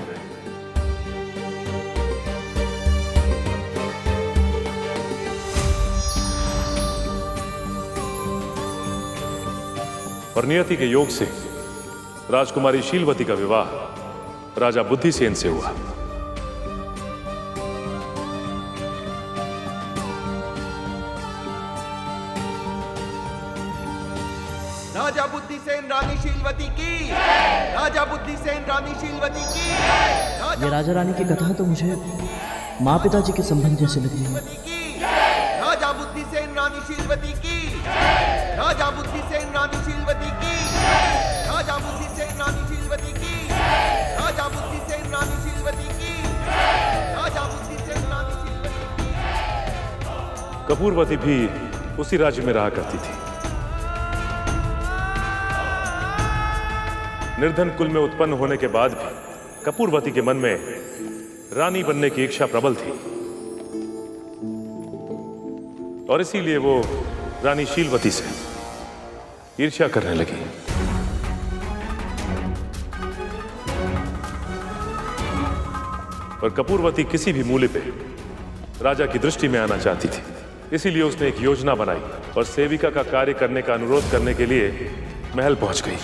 [SPEAKER 15] और नियति के योग से राजकुमारी शीलवती का विवाह राजा बुद्धिसेन से हुआ।
[SPEAKER 18] राजा बुद्धिसेन रानी शीलवती की, राजा बुद्धिसेन रानी शीलवती की।
[SPEAKER 2] ये राजा रानी की कथा तो मुझे माँ पिताजी के संबंध जैसे लगी है।
[SPEAKER 18] राजा बुद्धिसेन रानी शीलवती की, राजा बुद्धिसेन रानी शीलवती की, राजा बुद्धिसेन रानी शीलवती की, राजा बुद्धिसेन रानी शीलवती की, राजा बुद्धिसेन रानी शीलवती की।
[SPEAKER 15] कपूरवती भी उसी राज्य में रहा करती थी। निर्धन कुल में उत्पन्न होने के बाद भी कपूरवती के मन में रानी बनने की इच्छा प्रबल थी, और इसीलिए वो रानी शीलवती से ईर्ष्या करने लगी। और कपूरवती किसी भी मूल्य पे राजा की दृष्टि में आना चाहती थी। इसीलिए उसने एक योजना बनाई और सेविका का कार्य करने का अनुरोध करने के लिए महल पहुंच गई।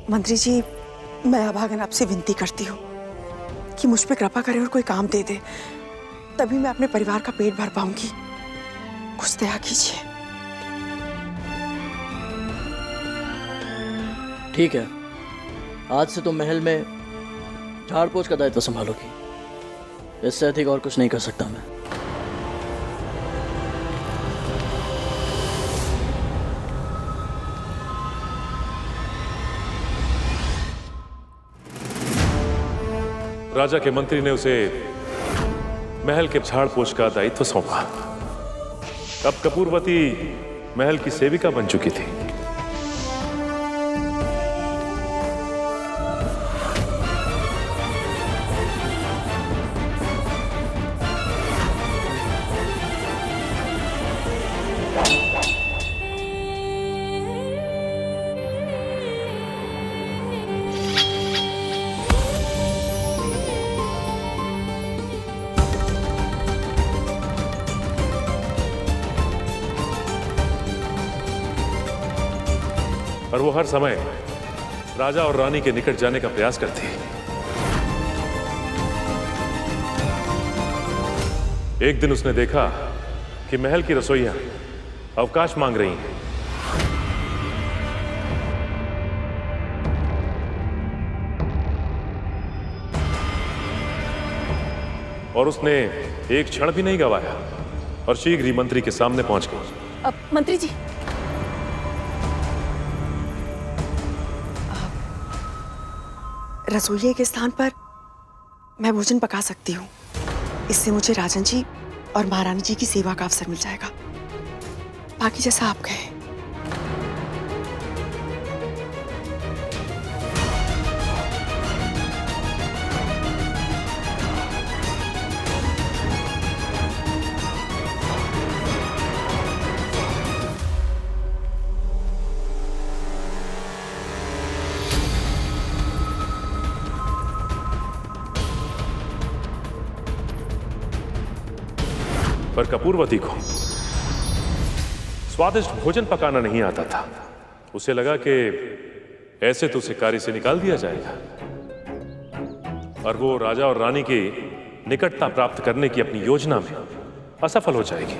[SPEAKER 6] मंत्री जी, मैं अभागन आपसे विनती करती हूँ कि मुझ पे कृपा करे और कोई काम दे दे, तभी मैं अपने परिवार का पेट भर पाऊंगी। कुछ दया कीजिए।
[SPEAKER 2] ठीक है, आज से तुम महल में झाड़ पोछ का दायित्व संभालोगी। इससे अधिक और कुछ नहीं कर सकता मैं।
[SPEAKER 15] राजा के मंत्री ने उसे महल के झाड़ पोछ का दायित्व सौंपा। अब कपूरवती महल की सेविका बन चुकी थी। और वो हर समय राजा और रानी के निकट जाने का प्रयास करती। एक दिन उसने देखा कि महल की रसोइयां अवकाश मांग रही हैं। और उसने एक क्षण भी नहीं गवाया और शीघ्र ही मंत्री के सामने पहुंच गई।
[SPEAKER 6] अब मंत्री जी, रसोइये के स्थान पर मैं भोजन पका सकती हूँ। इससे मुझे राजन जी और महारानी जी की सेवा का अवसर मिल जाएगा। बाकी जैसा आप कहें।
[SPEAKER 15] पर कपूरवती को स्वादिष्ट भोजन पकाना नहीं आता था। उसे लगा कि ऐसे तो उसे कार्य से निकाल दिया जाएगा और वो राजा और रानी की निकटता प्राप्त करने की अपनी योजना में असफल हो जाएगी।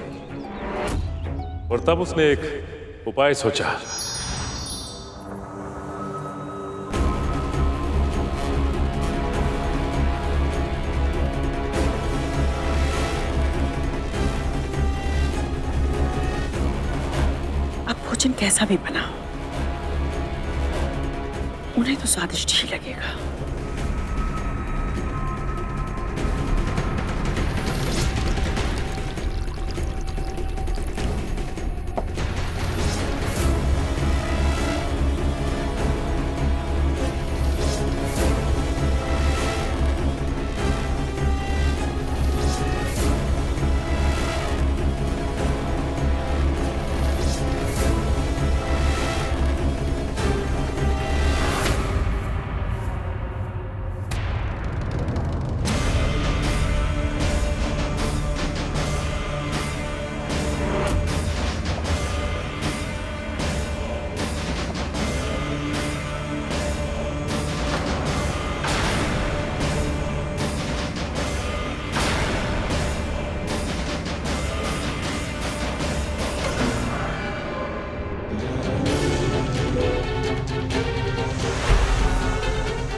[SPEAKER 15] और तब उसने एक उपाय सोचा।
[SPEAKER 6] भोजन कैसा भी बना, उन्हें तो स्वादिष्ट ही लगेगा।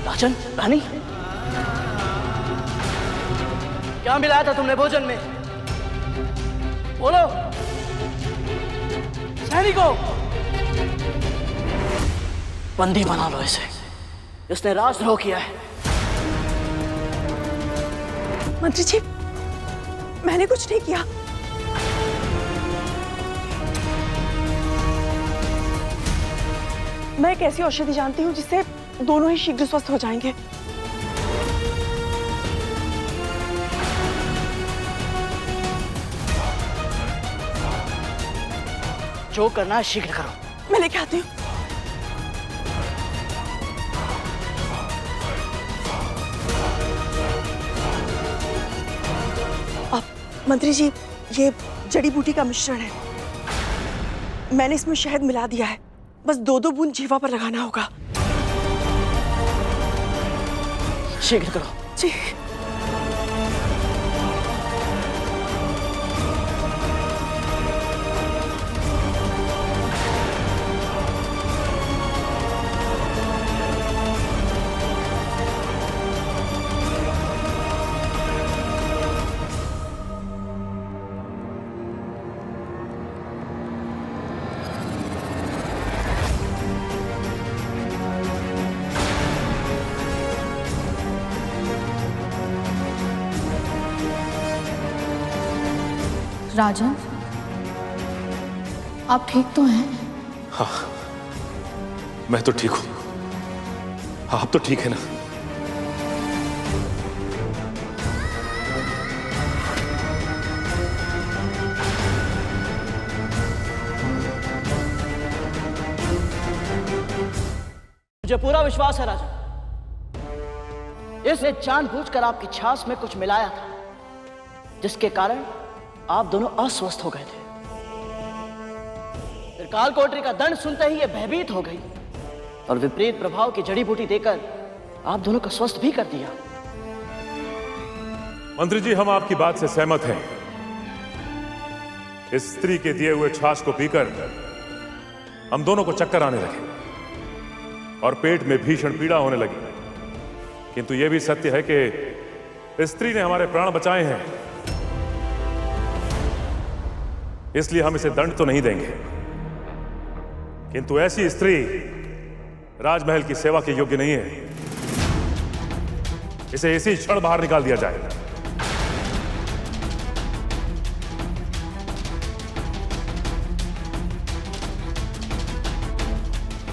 [SPEAKER 2] राजन, रानी, क्या मिलाया था तुमने भोजन में? बोलो सैनिकों, बंदी बना लो इसे। इसने राजद्रोह किया है।
[SPEAKER 6] मंत्री जी, मैंने कुछ नहीं किया। मैं एक ऐसी औषधि जानती हूँ जिससे दोनों ही शीघ्र स्वस्थ हो जाएंगे।
[SPEAKER 2] जो करना है शीघ्र करो।
[SPEAKER 6] मैं लेके आती हूँ। मंत्री जी, ये जड़ी बूटी का मिश्रण है। मैंने इसमें शहद मिला दिया है। बस 2-2 बूंद जीवा पर लगाना होगा।
[SPEAKER 2] शीघ्र करो।
[SPEAKER 6] जी।
[SPEAKER 17] राजन, आप ठीक तो हैं?
[SPEAKER 15] हाँ, मैं तो ठीक हूं। आप तो ठीक है ना?
[SPEAKER 2] मुझे पूरा विश्वास है राजा, इसने जानबूझकर आपकी छाछ में कुछ मिलाया था, जिसके कारण आप दोनों अस्वस्थ हो गए थे। फिर काल कोठरी का दंड सुनते ही ये भयभीत हो गई और विपरीत प्रभाव की जड़ी बूटी देकर आप दोनों को स्वस्थ भी कर दिया।
[SPEAKER 15] मंत्री जी, हम आपकी बात से सहमत हैं। इस स्त्री के दिए हुए छाछ को पीकर हम दोनों को चक्कर आने लगे और पेट में भीषण पीड़ा होने लगी। किंतु यह भी सत्य है कि इस स्त्री ने हमारे प्राण बचाए हैं, इसलिए हम इसे दंड तो नहीं देंगे। किंतु ऐसी स्त्री राजमहल की सेवा के योग्य नहीं है। इसे इसी क्षण बाहर निकाल दिया जाए।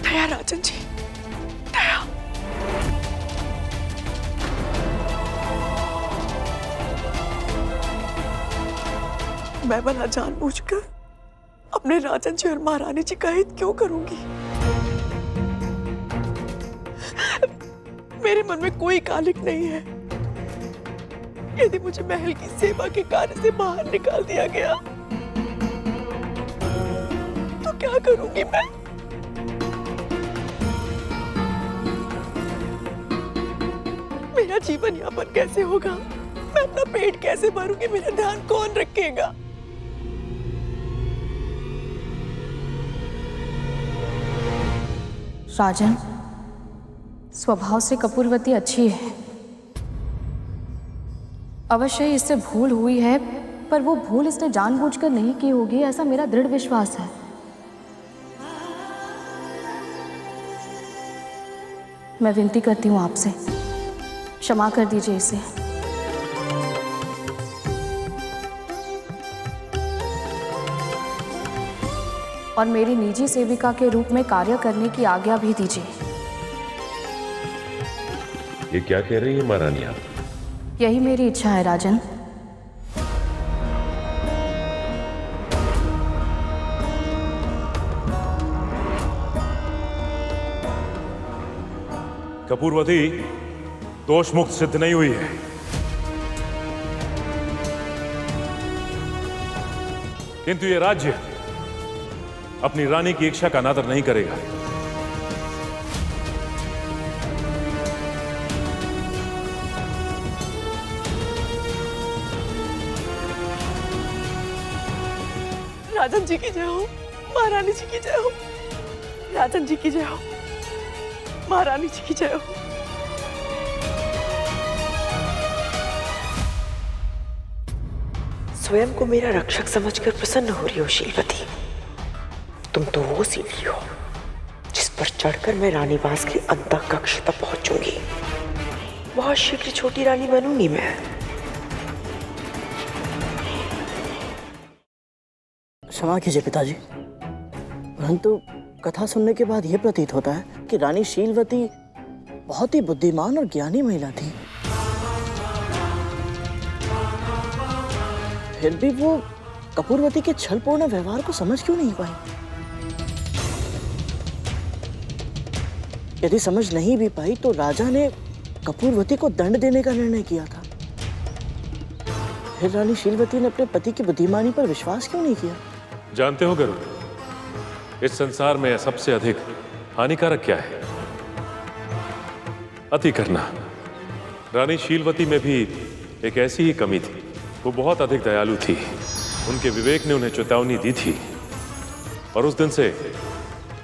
[SPEAKER 6] दया राजन जी, दया। मैं भला जानबूझकर अपने राजन जी और महारानी जी का हित क्यों करूंगी? मेरे मन में कोई कालिक नहीं है। यदि मुझे महल की सेवा के कार्य से बाहर निकाल दिया गया तो क्या करूंगी मैं? मेरा जीवन यापन कैसे होगा? मैं अपना पेट कैसे भरूंगी? मेरा ध्यान कौन रखेगा?
[SPEAKER 17] राजन, स्वभाव से कपूरवती अच्छी है। अवश्य ही इससे भूल हुई है, पर वो भूल इसने जानबूझकर नहीं की होगी, ऐसा मेरा दृढ़ विश्वास है। मैं विनती करती हूँ आपसे, क्षमा कर दीजिए इसे। और मेरी निजी सेविका के रूप में कार्य करने की आज्ञा भी दीजिए।
[SPEAKER 16] ये क्या कह रही है महारानी आप?
[SPEAKER 17] यही मेरी इच्छा है राजन।
[SPEAKER 15] कपूरवती दोष मुक्त सिद्ध नहीं हुई है। किंतु ये राज्य अपनी रानी की इच्छा का अनादर नहीं करेगा।
[SPEAKER 6] राजन जी की जय हो, महारानी जी की जय हो। राजन जी की जय हो, महारानी जी की जय हो। स्वयं को मेरा रक्षक समझकर प्रसन्न हो रही हो शीलवती। तुम तो वो सीढ़ी हो जिस पर चढ़कर मैं रानीवास के अंतः कक्ष तक पहुंचूंगी। बहुत शीघ्र छोटी रानी बनूंगी मैं।
[SPEAKER 2] क्षमा कीजिए पिताजी, परंतु कथा सुनने के बाद यह प्रतीत होता है कि रानी शीलवती बहुत ही बुद्धिमान और ज्ञानी महिला थी। फिर भी वो कपूरवती के छलपूर्ण व्यवहार को समझ क्यों नहीं पाई? यदि समझ नहीं भी पाई तो राजा ने कपूरवती को दंड देने का निर्णय किया था। फिर रानी शीलवती ने अपने पति की बुद्धिमानी पर विश्वास क्यों नहीं किया?
[SPEAKER 15] जानते हो गरुड़, इस संसार में सबसे अधिक हानिकारक क्या है? अति करना। रानी शीलवती में भी एक ऐसी ही कमी थी। वो बहुत अधिक दयालु थी। उनके विवेक ने उन्हें चेतावनी दी थी और उस दिन से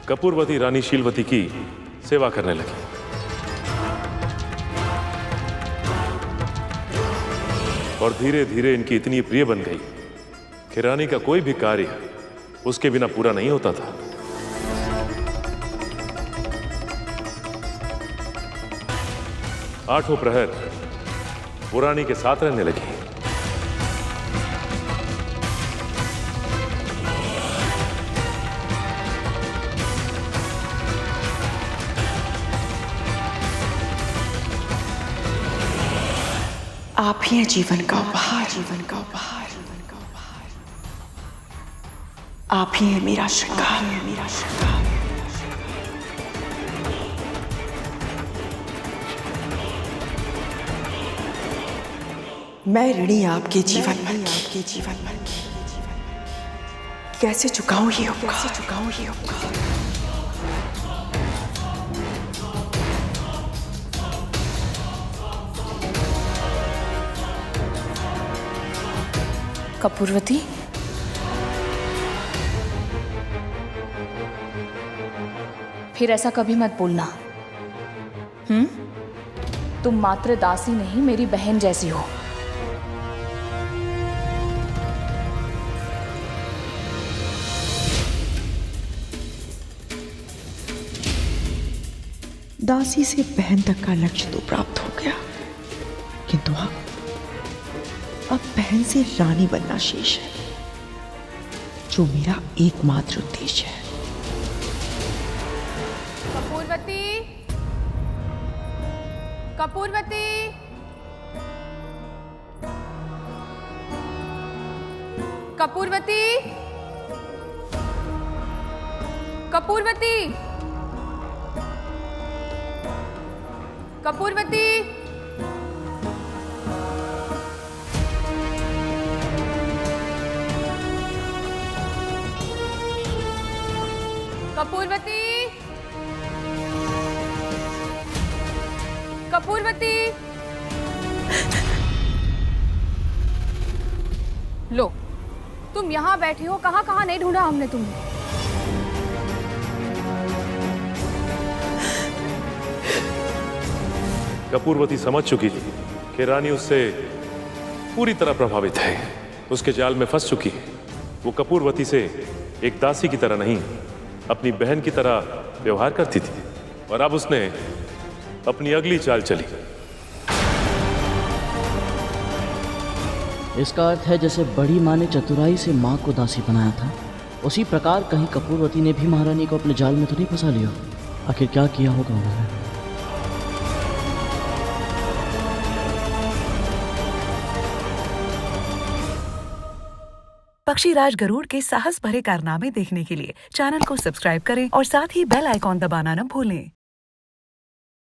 [SPEAKER 15] कपूरवती रानी शीलवती की सेवा करने लगी। और धीरे धीरे इनकी इतनी प्रिय बन गई कि रानी का कोई भी कार्य उसके बिना पूरा नहीं होता था। आठों प्रहर वो रानी के साथ रहने लगी।
[SPEAKER 6] आप ही हैं जीवन का उपहार, जीवन का उपहार, आप ही हैं मेरा श्रृंगार, मेरा श्रृंगार। मैं ऋणी आपके जीवन भर की, आपके जीवन भर की। कैसे चुकाऊं ये उपकार, कैसे चुकाऊं ये उपकार।
[SPEAKER 17] कपूरवती, फिर ऐसा कभी मत बोलना। तुम मात्र दासी नहीं, मेरी बहन जैसी हो।
[SPEAKER 6] दासी से बहन तक का लक्ष्य तो प्राप्त हो गया, किंतु अब बहन से रानी बनना शेष है, जो मेरा एकमात्र उद्देश्य है।
[SPEAKER 5] कपूरवती, कपूरवती, कपूरवती, कपूरवती, कपूरवती, कपूरवती, कपूरवती। लो, तुम यहाँ बैठी हो, कहाँ कहाँ नहीं ढूंढा हमने तुम्हें।
[SPEAKER 15] कपूरवती समझ चुकी थी कि रानी उससे पूरी तरह प्रभावित है, उसके जाल में फंस चुकी है। वो कपूरवती से एक दासी की तरह नहीं, अपनी बहन की तरह व्यवहार करती थी और अब उसने अपनी अगली चाल चली।
[SPEAKER 19] इसका अर्थ है जैसे बड़ी माँ ने चतुराई से माँ को दासी बनाया था, उसी प्रकार कहीं कपूरवती ने भी महारानी को अपने जाल में तो नहीं फंसा लिया। आखिर क्या किया होगा उन्होंने?
[SPEAKER 20] पक्षीराज गरुड़ के साहस भरे कारनामे देखने के लिए चैनल को सब्सक्राइब करें और साथ ही बेल आइकॉन दबाना न भूलें।